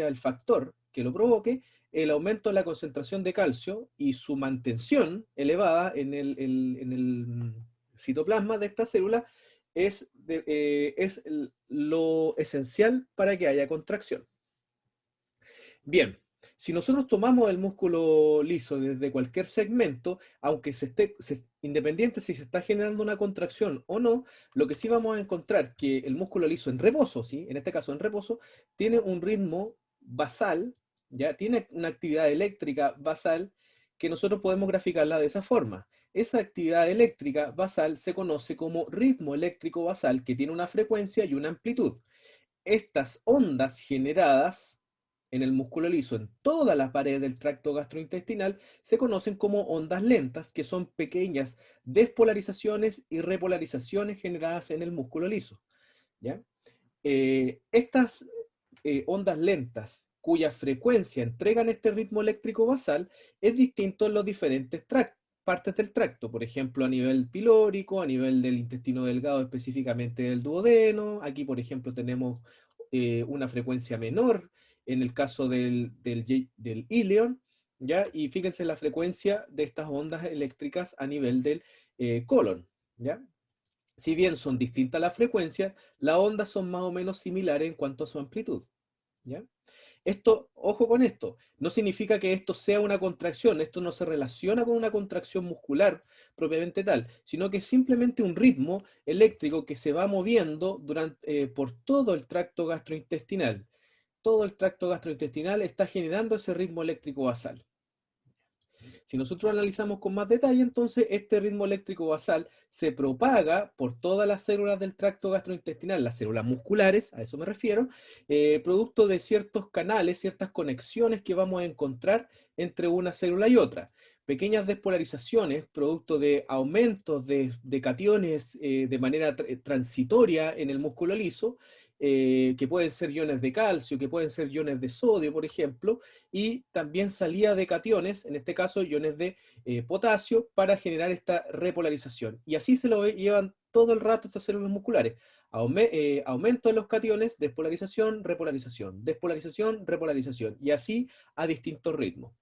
el factor que lo provoque, el aumento de la concentración de calcio y su mantención elevada en el citoplasma de esta célula es lo esencial para que haya contracción. Bien, si nosotros tomamos el músculo liso desde cualquier segmento, aunque independiente si se está generando una contracción o no, lo que sí vamos a encontrar que el músculo liso en reposo, ¿sí? En este caso en reposo, tiene un ritmo basal, ya tiene una actividad eléctrica basal que nosotros podemos graficarla de esa forma. Esa actividad eléctrica basal se conoce como ritmo eléctrico basal, que tiene una frecuencia y una amplitud. Estas ondas generadas en el músculo liso, en todas las paredes del tracto gastrointestinal, se conocen como ondas lentas, que son pequeñas despolarizaciones y repolarizaciones generadas en el músculo liso, ¿ya? Estas ondas lentas, cuya frecuencia entregan este ritmo eléctrico basal, es distinto en los diferentes partes del tracto, por ejemplo, a nivel pilórico, a nivel del intestino delgado, específicamente del duodeno. Aquí, por ejemplo, tenemos una frecuencia menor en el caso del íleon, ¿ya? Y fíjense la frecuencia de estas ondas eléctricas a nivel del colon, ¿ya? Si bien son distintas las frecuencias, las ondas son más o menos similares en cuanto a su amplitud, ¿ya? Esto, ojo con esto, no significa que esto sea una contracción, esto no se relaciona con una contracción muscular propiamente tal, sino que es simplemente un ritmo eléctrico que se va moviendo por todo el tracto gastrointestinal. Todo el tracto gastrointestinal está generando ese ritmo eléctrico basal. Si nosotros analizamos con más detalle, entonces este ritmo eléctrico basal se propaga por todas las células del tracto gastrointestinal, las células musculares, a eso me refiero, producto de ciertos canales, ciertas conexiones que vamos a encontrar entre una célula y otra. Pequeñas despolarizaciones, producto de aumentos de cationes de manera transitoria en el músculo liso, que pueden ser iones de calcio, que pueden ser iones de sodio, por ejemplo, y también salida de cationes, en este caso iones de potasio, para generar esta repolarización. Y así se lo llevan todo el rato estas células musculares. Aumento de los cationes, despolarización, repolarización, despolarización, repolarización, y así a distintos ritmos.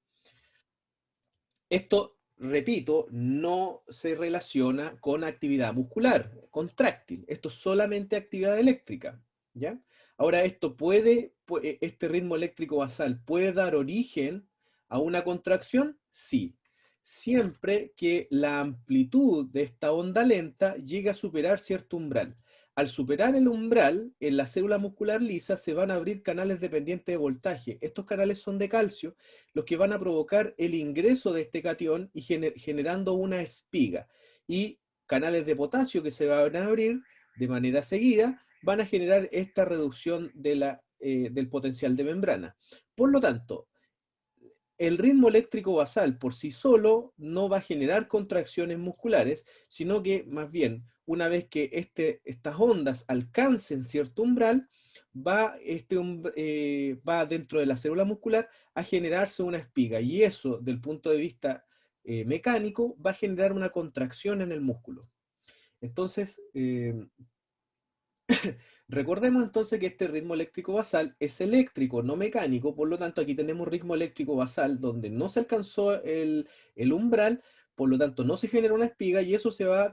Esto, repito, no se relaciona con actividad muscular, contráctil. Esto es solamente actividad eléctrica, ¿ya? Ahora, este ritmo eléctrico basal puede dar origen a una contracción, sí, siempre que la amplitud de esta onda lenta llegue a superar cierto umbral. Al superar el umbral, en la célula muscular lisa se van a abrir canales dependientes de voltaje. Estos canales son de calcio, los que van a provocar el ingreso de este catión y generando una espiga. Y canales de potasio que se van a abrir de manera seguida van a generar esta reducción del potencial de membrana. Por lo tanto, el ritmo eléctrico basal por sí solo no va a generar contracciones musculares, sino que más bien, una vez que estas ondas alcancen cierto umbral, va dentro de la célula muscular a generarse una espiga, y eso, del punto de vista mecánico, va a generar una contracción en el músculo. Entonces, recordemos entonces que este ritmo eléctrico basal es eléctrico, no mecánico. Por lo tanto, aquí tenemos ritmo eléctrico basal donde no se alcanzó el umbral, por lo tanto no se genera una espiga, y eso se va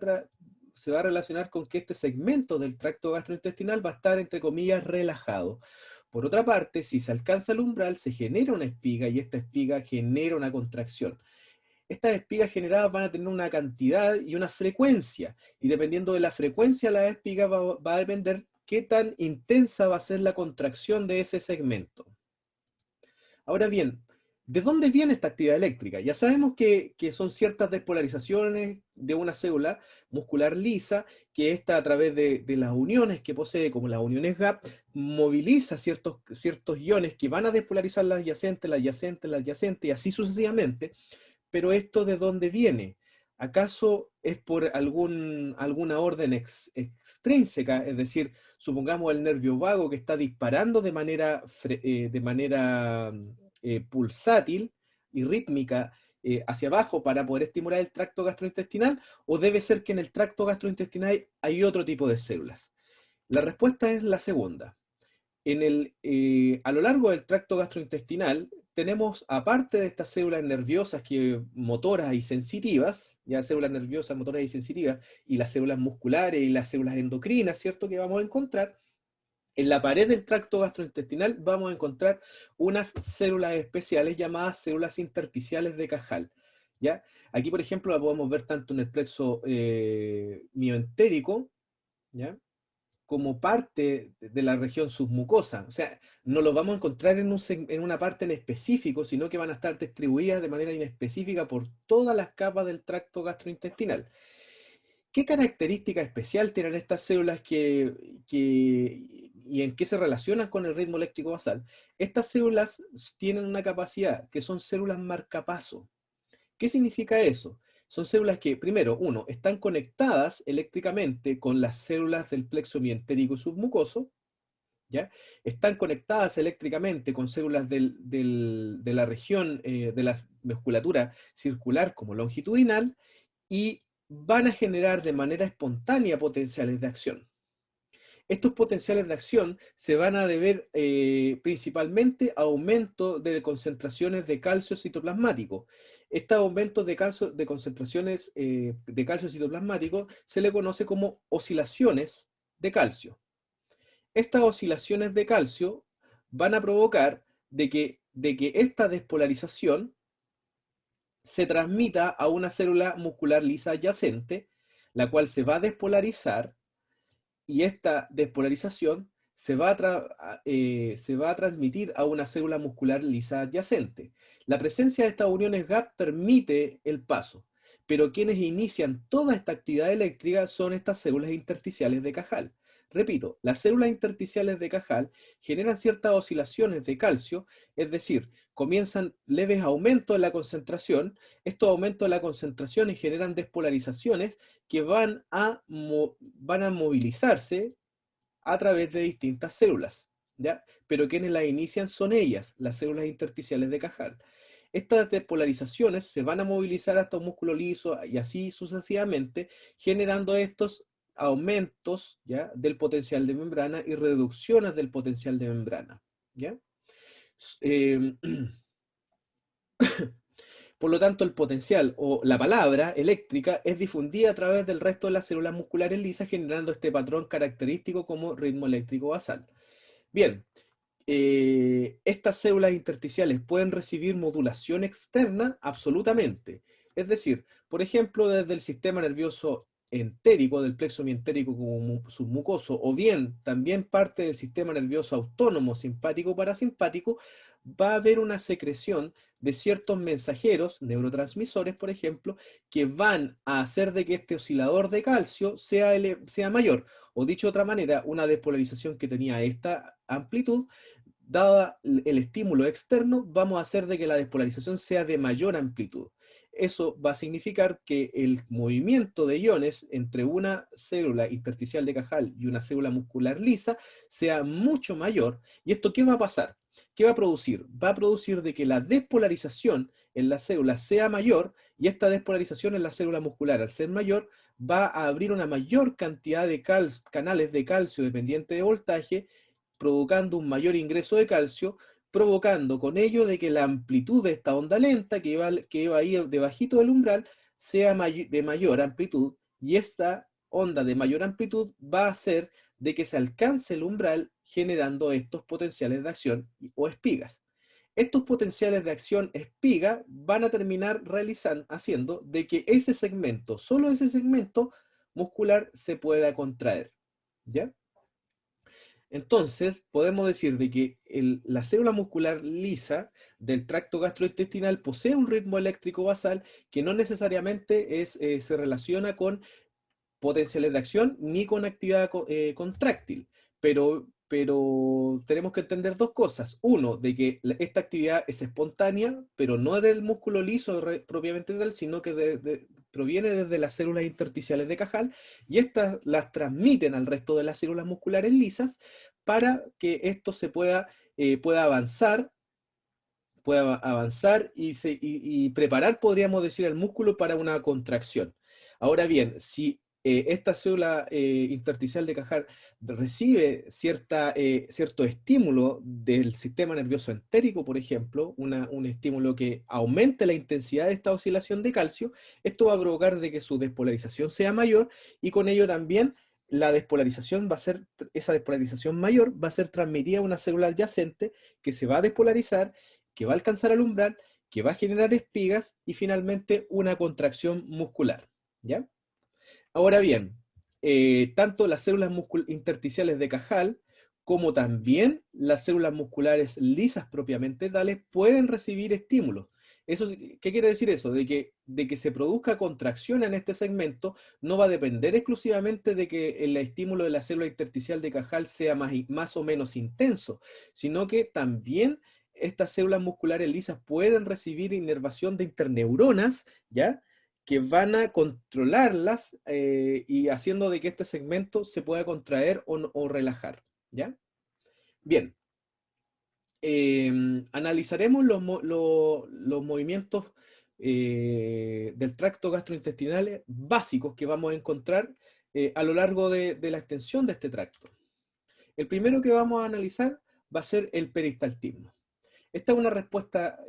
se va a relacionar con que este segmento del tracto gastrointestinal va a estar, entre comillas, relajado. Por otra parte, si se alcanza el umbral, se genera una espiga y esta espiga genera una contracción. Estas espigas generadas van a tener una cantidad y una frecuencia, y dependiendo de la frecuencia de la espiga va a depender qué tan intensa va a ser la contracción de ese segmento. Ahora bien, ¿de dónde viene esta actividad eléctrica? Ya sabemos que son ciertas despolarizaciones de una célula muscular lisa, que esta a través de las uniones que posee, como las uniones GAP, moviliza ciertos iones que van a despolarizar la adyacente, la adyacente, la adyacente, y así sucesivamente. Pero ¿esto de dónde viene? ¿Acaso es por alguna orden extrínseca? Es decir, supongamos el nervio vago que está disparando de manera pulsátil y rítmica hacia abajo para poder estimular el tracto gastrointestinal, o debe ser que en el tracto gastrointestinal hay otro tipo de células. La respuesta es la segunda. A lo largo del tracto gastrointestinal tenemos, aparte de estas células nerviosas motoras y sensitivas, ya células nerviosas, motoras y sensitivas, y las células musculares y las células endocrinas, ¿cierto?, que vamos a encontrar, en la pared del tracto gastrointestinal vamos a encontrar unas células especiales llamadas células intersticiales de Cajal, ¿ya? Aquí, por ejemplo, la podemos ver tanto en el plexo mioentérico, ¿ya?, como parte de la región submucosa. O sea, no los vamos a encontrar en una parte en específico, sino que van a estar distribuidas de manera inespecífica por todas las capas del tracto gastrointestinal. ¿Qué característica especial tienen estas células y en qué se relacionan con el ritmo eléctrico basal? Estas células tienen una capacidad, que son células marcapaso. ¿Qué significa eso? Son células que, primero, están conectadas eléctricamente con las células del plexo mientérico submucoso, ¿ya? Están conectadas eléctricamente con células de la región de la musculatura circular como longitudinal, y van a generar de manera espontánea potenciales de acción. Estos potenciales de acción se van a deber principalmente a aumento de concentraciones de calcio citoplasmático. Este aumento de concentraciones de calcio citoplasmático se le conoce como oscilaciones de calcio. Estas oscilaciones de calcio van a provocar de que esta despolarización se transmita a una célula muscular lisa adyacente, la cual se va a despolarizar, y esta despolarización se va a transmitir a una célula muscular lisa adyacente. La presencia de estas uniones GAP permite el paso, pero quienes inician toda esta actividad eléctrica son estas células intersticiales de Cajal. Repito, las células intersticiales de Cajal generan ciertas oscilaciones de calcio, es decir, comienzan leves aumentos en la concentración. Estos aumentos de la concentración generan despolarizaciones que van a movilizarse a través de distintas células, ¿ya? Pero quienes las inician son ellas, las células intersticiales de Cajal. Estas despolarizaciones se van a movilizar hasta un músculo liso y así sucesivamente, generando estos aumentos, ¿ya?, del potencial de membrana y reducciones del potencial de membrana, ¿ya? Por lo tanto, el potencial o la palabra eléctrica es difundida a través del resto de las células musculares lisas, generando este patrón característico como ritmo eléctrico basal. Bien, ¿estas células intersticiales pueden recibir modulación externa? Absolutamente. Es decir, por ejemplo, desde el sistema nervioso entérico, del plexo mientérico como submucoso, o bien también parte del sistema nervioso autónomo simpático-parasimpático, va a haber una secreción de ciertos mensajeros, neurotransmisores, por ejemplo, que van a hacer de que este oscilador de calcio sea mayor. O dicho de otra manera, una despolarización que tenía esta amplitud, dada el estímulo externo, vamos a hacer de que la despolarización sea de mayor amplitud. Eso va a significar que el movimiento de iones entre una célula intersticial de Cajal y una célula muscular lisa sea mucho mayor. ¿Y esto qué va a pasar? ¿Qué va a producir? Va a producir de que la despolarización en la célula sea mayor, y esta despolarización en la célula muscular, al ser mayor, va a abrir una mayor cantidad de canales de calcio dependiente de voltaje, provocando un mayor ingreso de calcio, provocando con ello de que la amplitud de esta onda lenta, que va ahí debajito del umbral, sea de mayor amplitud, y esta onda de mayor amplitud va a hacer de que se alcance el umbral generando estos potenciales de acción o espigas. Estos potenciales de acción espiga van a terminar haciendo de que ese segmento, solo ese segmento muscular se pueda contraer, ¿ya? Entonces, podemos decir de que la célula muscular lisa del tracto gastrointestinal posee un ritmo eléctrico basal que no necesariamente se relaciona con potenciales de acción ni con actividad contráctil. Pero tenemos que entender dos cosas. Uno, de que esta actividad es espontánea, pero no del músculo liso propiamente tal, sino que proviene desde las células intersticiales de Cajal, y estas las transmiten al resto de las células musculares lisas para que esto pueda avanzar y preparar, podríamos decir, al músculo para una contracción. Ahora bien, si esta célula intersticial de Cajal recibe cierto estímulo del sistema nervioso entérico, por ejemplo, un estímulo que aumente la intensidad de esta oscilación de calcio, esto va a provocar de que su despolarización sea mayor, y con ello también esa despolarización mayor va a ser transmitida a una célula adyacente que se va a despolarizar, que va a alcanzar al umbral, que va a generar espigas y finalmente una contracción muscular, ¿ya? Ahora bien, tanto las células intersticiales de Cajal como también las células musculares lisas propiamente tales pueden recibir estímulos. ¿Qué quiere decir eso? De que se produzca contracción en este segmento no va a depender exclusivamente de que el estímulo de la célula intersticial de Cajal sea más o menos intenso, sino que también estas células musculares lisas pueden recibir inervación de interneuronas, ¿ya?, que van a controlarlas y haciendo de que este segmento se pueda contraer o relajar, ¿ya? Bien, analizaremos los movimientos del tracto gastrointestinal básicos que vamos a encontrar a lo largo de la extensión de este tracto. El primero que vamos a analizar va a ser el peristaltismo. Esta es una respuesta,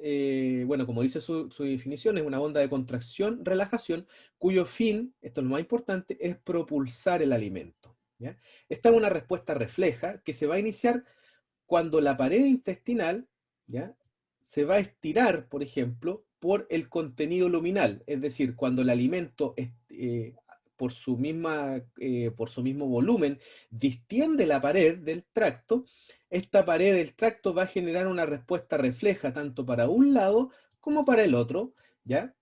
bueno, como dice su definición, es una onda de contracción, relajación, cuyo fin, esto es lo más importante, es propulsar el alimento, ¿ya? Esta es una respuesta refleja que se va a iniciar cuando la pared intestinal, ¿ya?, se va a estirar, por ejemplo, por el contenido luminal, es decir, cuando el alimento por su mismo volumen distiende la pared del tracto, esta pared del tracto va a generar una respuesta refleja tanto para un lado como para el otro, ¿ya?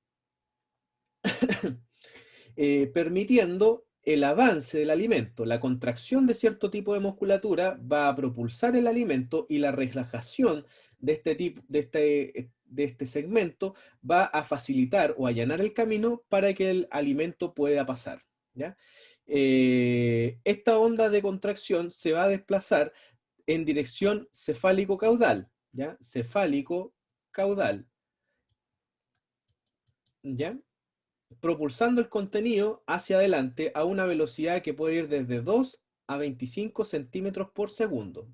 Permitiendo el avance del alimento. La contracción de cierto tipo de musculatura va a propulsar el alimento y la relajación de este segmento va a facilitar o allanar el camino para que el alimento pueda pasar, ¿ya? Esta onda de contracción se va a desplazar en dirección cefálico-caudal, ¿ya? Cefálico-caudal, ¿ya?, propulsando el contenido hacia adelante a una velocidad que puede ir desde 2 a 25 centímetros por segundo.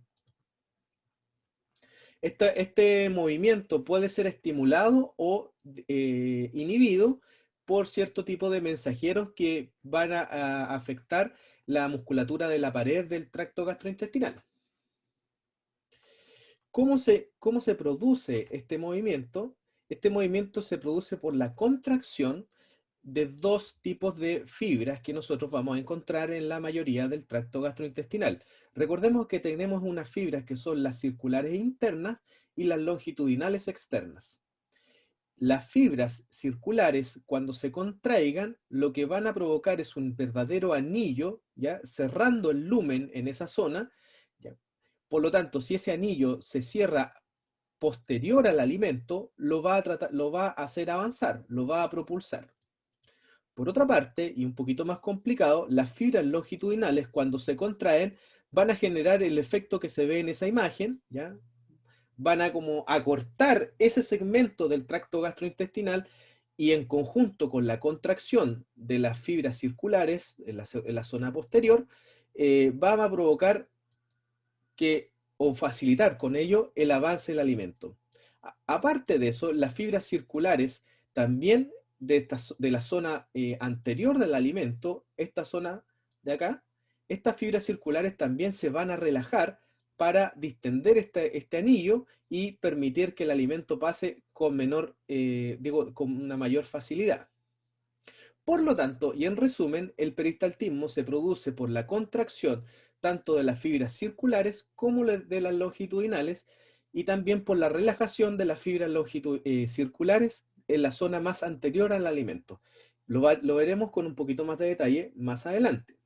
Este movimiento puede ser estimulado o inhibido por cierto tipo de mensajeros que van a afectar la musculatura de la pared del tracto gastrointestinal. ¿Cómo se produce este movimiento? Este movimiento se produce por la contracción de dos tipos de fibras que nosotros vamos a encontrar en la mayoría del tracto gastrointestinal. Recordemos que tenemos unas fibras que son las circulares internas y las longitudinales externas. Las fibras circulares, cuando se contraigan, lo que van a provocar es un verdadero anillo, ¿ya?, cerrando el lumen en esa zona, ¿ya? Por lo tanto, si ese anillo se cierra posterior al alimento, lo va a hacer avanzar, lo va a propulsar. Por otra parte, y un poquito más complicado, las fibras longitudinales, cuando se contraen, van a generar el efecto que se ve en esa imagen, ¿ya? Van a como acortar ese segmento del tracto gastrointestinal, y en conjunto con la contracción de las fibras circulares en la zona posterior, van a provocar o facilitar con ello el avance del alimento. Aparte de eso, las fibras circulares también de la zona anterior del alimento, esta zona de acá, estas fibras circulares también se van a relajar para distender este anillo y permitir que el alimento pase con con una mayor facilidad. Por lo tanto, y en resumen, el peristaltismo se produce por la contracción tanto de las fibras circulares como de las longitudinales, y también por la relajación de las fibras circulares en la zona más anterior al alimento. Lo veremos con un poquito más de detalle más adelante.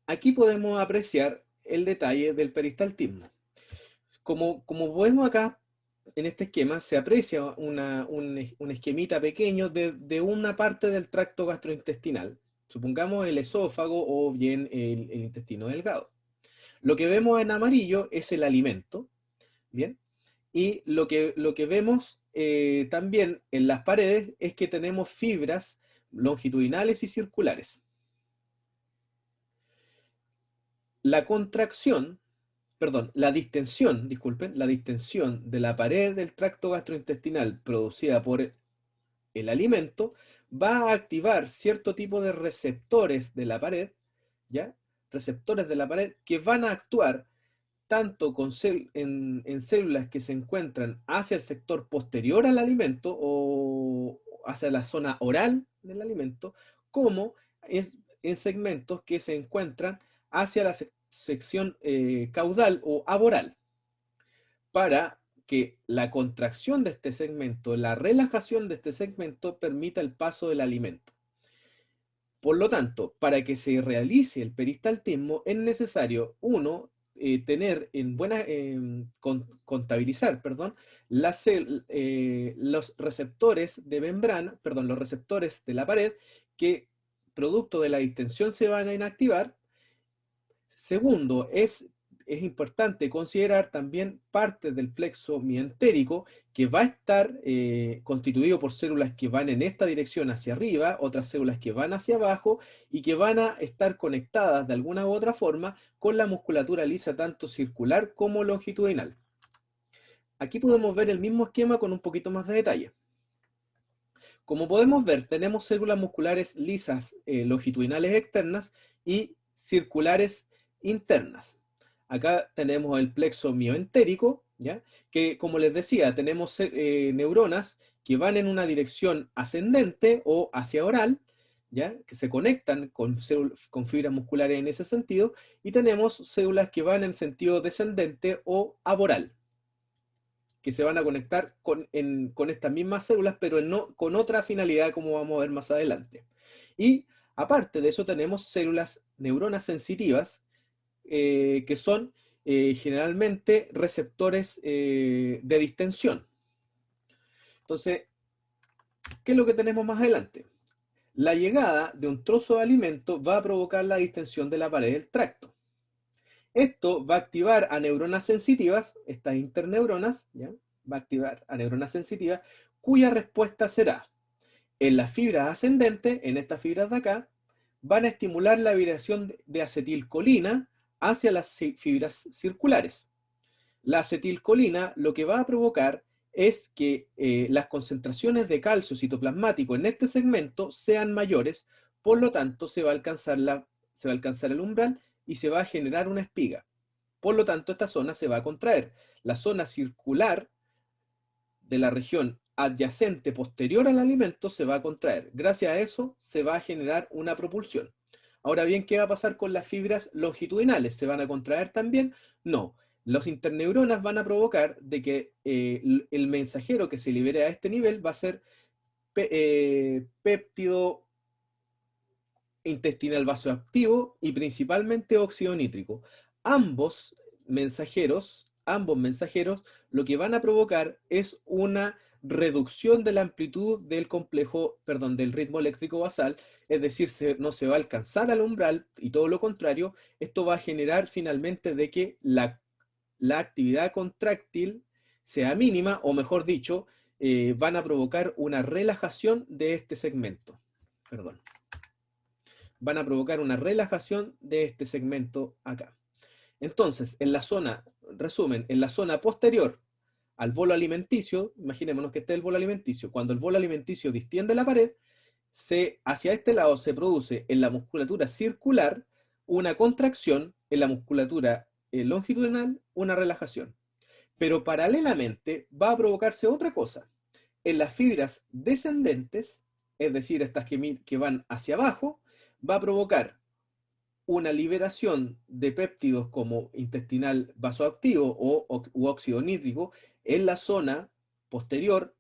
Aquí podemos apreciar el detalle del peristaltismo. Como vemos acá, en este esquema se aprecia un esquemita pequeño de una parte del tracto gastrointestinal. Supongamos el esófago o bien el intestino delgado. Lo que vemos en amarillo es el alimento, ¿bien? Y lo que vemos también en las paredes es que tenemos fibras longitudinales y circulares. La distensión de la pared del tracto gastrointestinal producida por el alimento va a activar cierto tipo de receptores de la pared, ¿ya? Receptores de la pared que van a actuar tanto en células que se encuentran hacia el sector posterior al alimento o hacia la zona oral del alimento, como en segmentos que se encuentran hacia la sección caudal o aboral, para que la contracción de este segmento, la relajación de este segmento permita el paso del alimento. Por lo tanto, para que se realice el peristaltismo es necesario, contabilizar, los receptores de membrana, los receptores de la pared que producto de la distensión se van a inactivar. Segundo, es importante considerar también parte del plexo mientérico que va a estar constituido por células que van en esta dirección hacia arriba, otras células que van hacia abajo y que van a estar conectadas de alguna u otra forma con la musculatura lisa tanto circular como longitudinal. Aquí podemos ver el mismo esquema con un poquito más de detalle. Como podemos ver, tenemos células musculares lisas longitudinales externas y circulares internas. Acá tenemos el plexo mioentérico, ¿ya? Que como les decía, tenemos neuronas que van en una dirección ascendente o hacia oral, ¿ya? Que se conectan con fibras musculares en ese sentido, y tenemos células que van en sentido descendente o aboral, que se van a conectar con estas mismas células, pero con otra finalidad, como vamos a ver más adelante. Y aparte de eso tenemos neuronas sensitivas, que son generalmente receptores de distensión. Entonces, ¿qué es lo que tenemos más adelante? La llegada de un trozo de alimento va a provocar la distensión de la pared del tracto. Esto va a activar a neuronas sensitivas, estas interneuronas, ¿ya? Va a activar a neuronas sensitivas, cuya respuesta será, en las fibras ascendentes, en estas fibras de acá, van a estimular la liberación de acetilcolina hacia las fibras circulares. La acetilcolina lo que va a provocar es que las concentraciones de calcio citoplasmático en este segmento sean mayores, por lo tanto se va a alcanzar el umbral y se va a generar una espiga. Por lo tanto, esta zona se va a contraer. La zona circular de la región adyacente posterior al alimento se va a contraer. Gracias a eso se va a generar una propulsión. Ahora bien, ¿qué va a pasar con las fibras longitudinales? ¿Se van a contraer también? No. Los interneuronas van a provocar de que el mensajero que se libere a este nivel va a ser péptido intestinal vasoactivo y principalmente óxido nítrico. Ambos mensajeros lo que van a provocar es una reducción de la amplitud del del ritmo eléctrico basal, es decir, no se va a alcanzar al umbral y todo lo contrario, esto va a generar finalmente de que la actividad contráctil sea mínima, o mejor dicho, van a provocar una relajación de este segmento. Van a provocar una relajación de este segmento acá. Entonces, en la zona posterior al bolo alimenticio, imaginémonos que esté el bolo alimenticio, cuando el bolo alimenticio distiende la pared, hacia este lado se produce en la musculatura circular una contracción, en la musculatura longitudinal una relajación. Pero paralelamente va a provocarse otra cosa. En las fibras descendentes, es decir, estas que van hacia abajo, va a provocar una liberación de péptidos como intestinal vasoactivo u óxido nítrico en la zona posterior,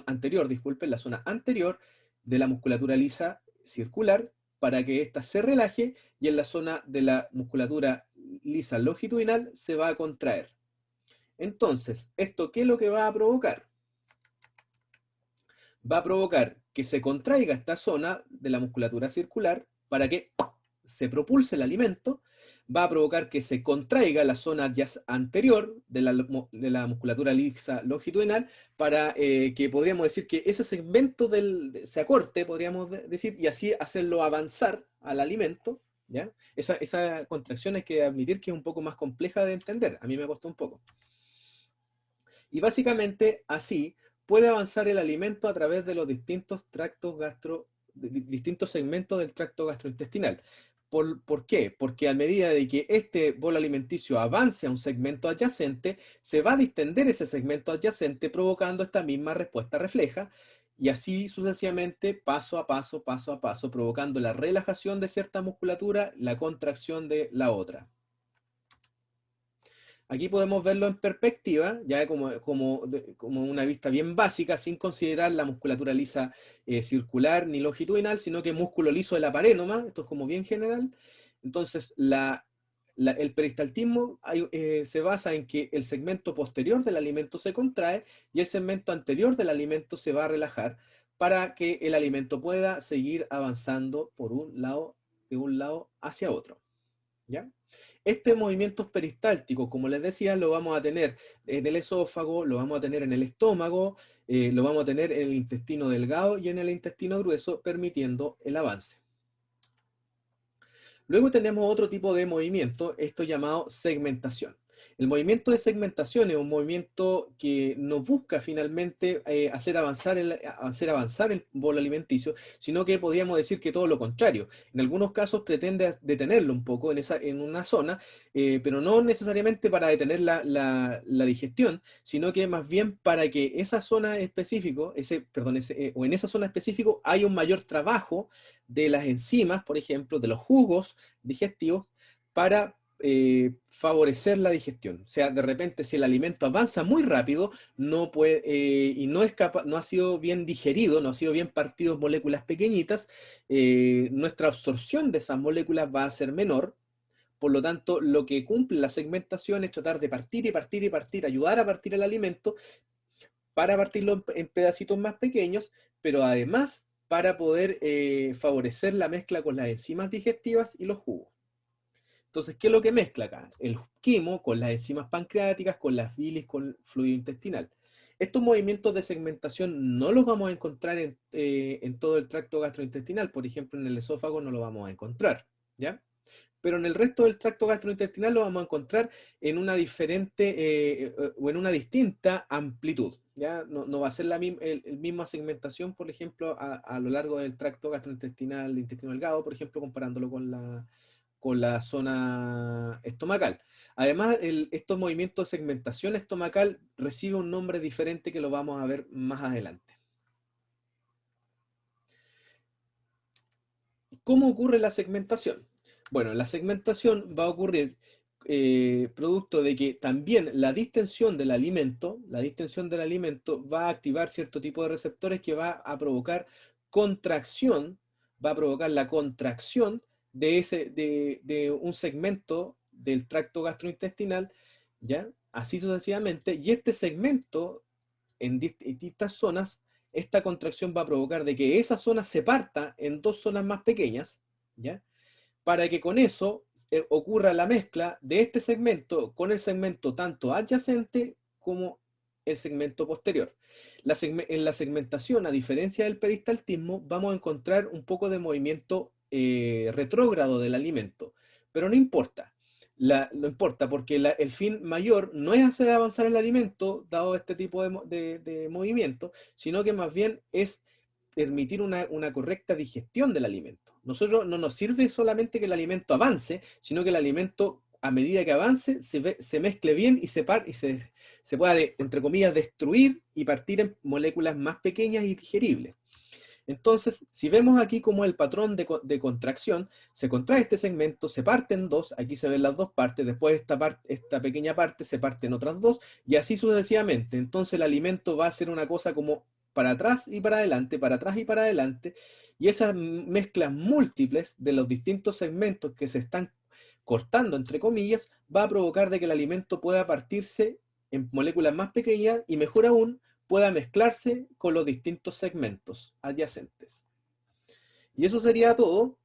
anterior, disculpen, la zona anterior de la musculatura lisa circular, para que ésta se relaje, y en la zona de la musculatura lisa longitudinal se va a contraer. Entonces, ¿esto qué es lo que va a provocar? Va a provocar que se contraiga esta zona de la musculatura circular para que se propulse el alimento, va a provocar que se contraiga la zona anterior de la musculatura lisa longitudinal para que podríamos decir que ese segmento se acorte, podríamos decir, y así hacerlo avanzar al alimento, ¿ya? Esa contracción hay que admitir que es un poco más compleja de entender, a mí me costó un poco. Y básicamente así puede avanzar el alimento a través de los distintos distintos segmentos del tracto gastrointestinal. ¿Por qué? Porque a medida de que este bolo alimenticio avance a un segmento adyacente, se va a distender ese segmento adyacente, provocando esta misma respuesta refleja, y así sucesivamente, paso a paso, provocando la relajación de cierta musculatura, la contracción de la otra. Aquí podemos verlo en perspectiva, ya como una vista bien básica, sin considerar la musculatura lisa circular ni longitudinal, sino que músculo liso de la pared nomás, esto es como bien general. Entonces, el peristaltismo se basa en que el segmento posterior del alimento se contrae y el segmento anterior del alimento se va a relajar para que el alimento pueda seguir avanzando de un lado hacia otro, ¿ya? Este movimiento peristáltico, como les decía, lo vamos a tener en el esófago, lo vamos a tener en el estómago, lo vamos a tener en el intestino delgado y en el intestino grueso, permitiendo el avance. Luego tenemos otro tipo de movimiento, esto llamado segmentación. El movimiento de segmentación es un movimiento que no busca finalmente hacer avanzar el bolo alimenticio, sino que podríamos decir que todo lo contrario. En algunos casos pretende detenerlo un poco en una zona, pero no necesariamente para detener la digestión, sino que más bien para que esa zona específico, o en esa zona específico hay un mayor trabajo de las enzimas, por ejemplo, de los jugos digestivos, para favorecer la digestión. O sea, de repente, si el alimento avanza muy rápido, no puede, y no ha sido bien digerido, no ha sido bien partido en moléculas pequeñitas, nuestra absorción de esas moléculas va a ser menor. Por lo tanto, lo que cumple la segmentación es tratar de partir, ayudar a partir el alimento para partirlo en pedacitos más pequeños, pero además para poder favorecer la mezcla con las enzimas digestivas y los jugos. Entonces, ¿qué es lo que mezcla acá? El quimo con las enzimas pancreáticas, con las bilis, con el fluido intestinal. Estos movimientos de segmentación no los vamos a encontrar en todo el tracto gastrointestinal. Por ejemplo, en el esófago no lo vamos a encontrar, ¿ya? Pero en el resto del tracto gastrointestinal lo vamos a encontrar en una diferente o en una distinta amplitud, ¿ya? No va a ser la misma segmentación, por ejemplo, a lo largo del tracto gastrointestinal, de intestino delgado, por ejemplo, comparándolo con la zona estomacal. Además, estos movimientos de segmentación estomacal reciben un nombre diferente que lo vamos a ver más adelante. ¿Cómo ocurre la segmentación? Bueno, la segmentación va a ocurrir producto de que también la distensión del alimento va a activar cierto tipo de receptores que va a provocar contracción, va a provocar la contracción de un segmento del tracto gastrointestinal, ¿ya? Así sucesivamente, y este segmento en distintas zonas, esta contracción va a provocar de que esa zona se parta en dos zonas más pequeñas, ¿ya? Para que con eso ocurra la mezcla de este segmento con el segmento tanto adyacente como el segmento posterior. En la segmentación, a diferencia del peristaltismo, vamos a encontrar un poco de movimiento retrógrado del alimento, pero no importa. No importa porque el fin mayor no es hacer avanzar el alimento, dado este tipo de movimiento, sino que más bien es permitir una correcta digestión del alimento. Nosotros no nos sirve solamente que el alimento avance, sino que el alimento, a medida que avance, se mezcle bien y se pueda, entre comillas, destruir y partir en moléculas más pequeñas y digeribles. Entonces, si vemos aquí como el patrón de contracción, se contrae este segmento, se parte en dos, aquí se ven las dos partes, después esta pequeña parte se parte en otras dos, y así sucesivamente. Entonces el alimento va a ser una cosa como para atrás y para adelante, para atrás y para adelante, y esas mezclas múltiples de los distintos segmentos que se están cortando, entre comillas, va a provocar de que el alimento pueda partirse en moléculas más pequeñas y, mejor aún, pueda mezclarse con los distintos segmentos adyacentes. Y eso sería todo.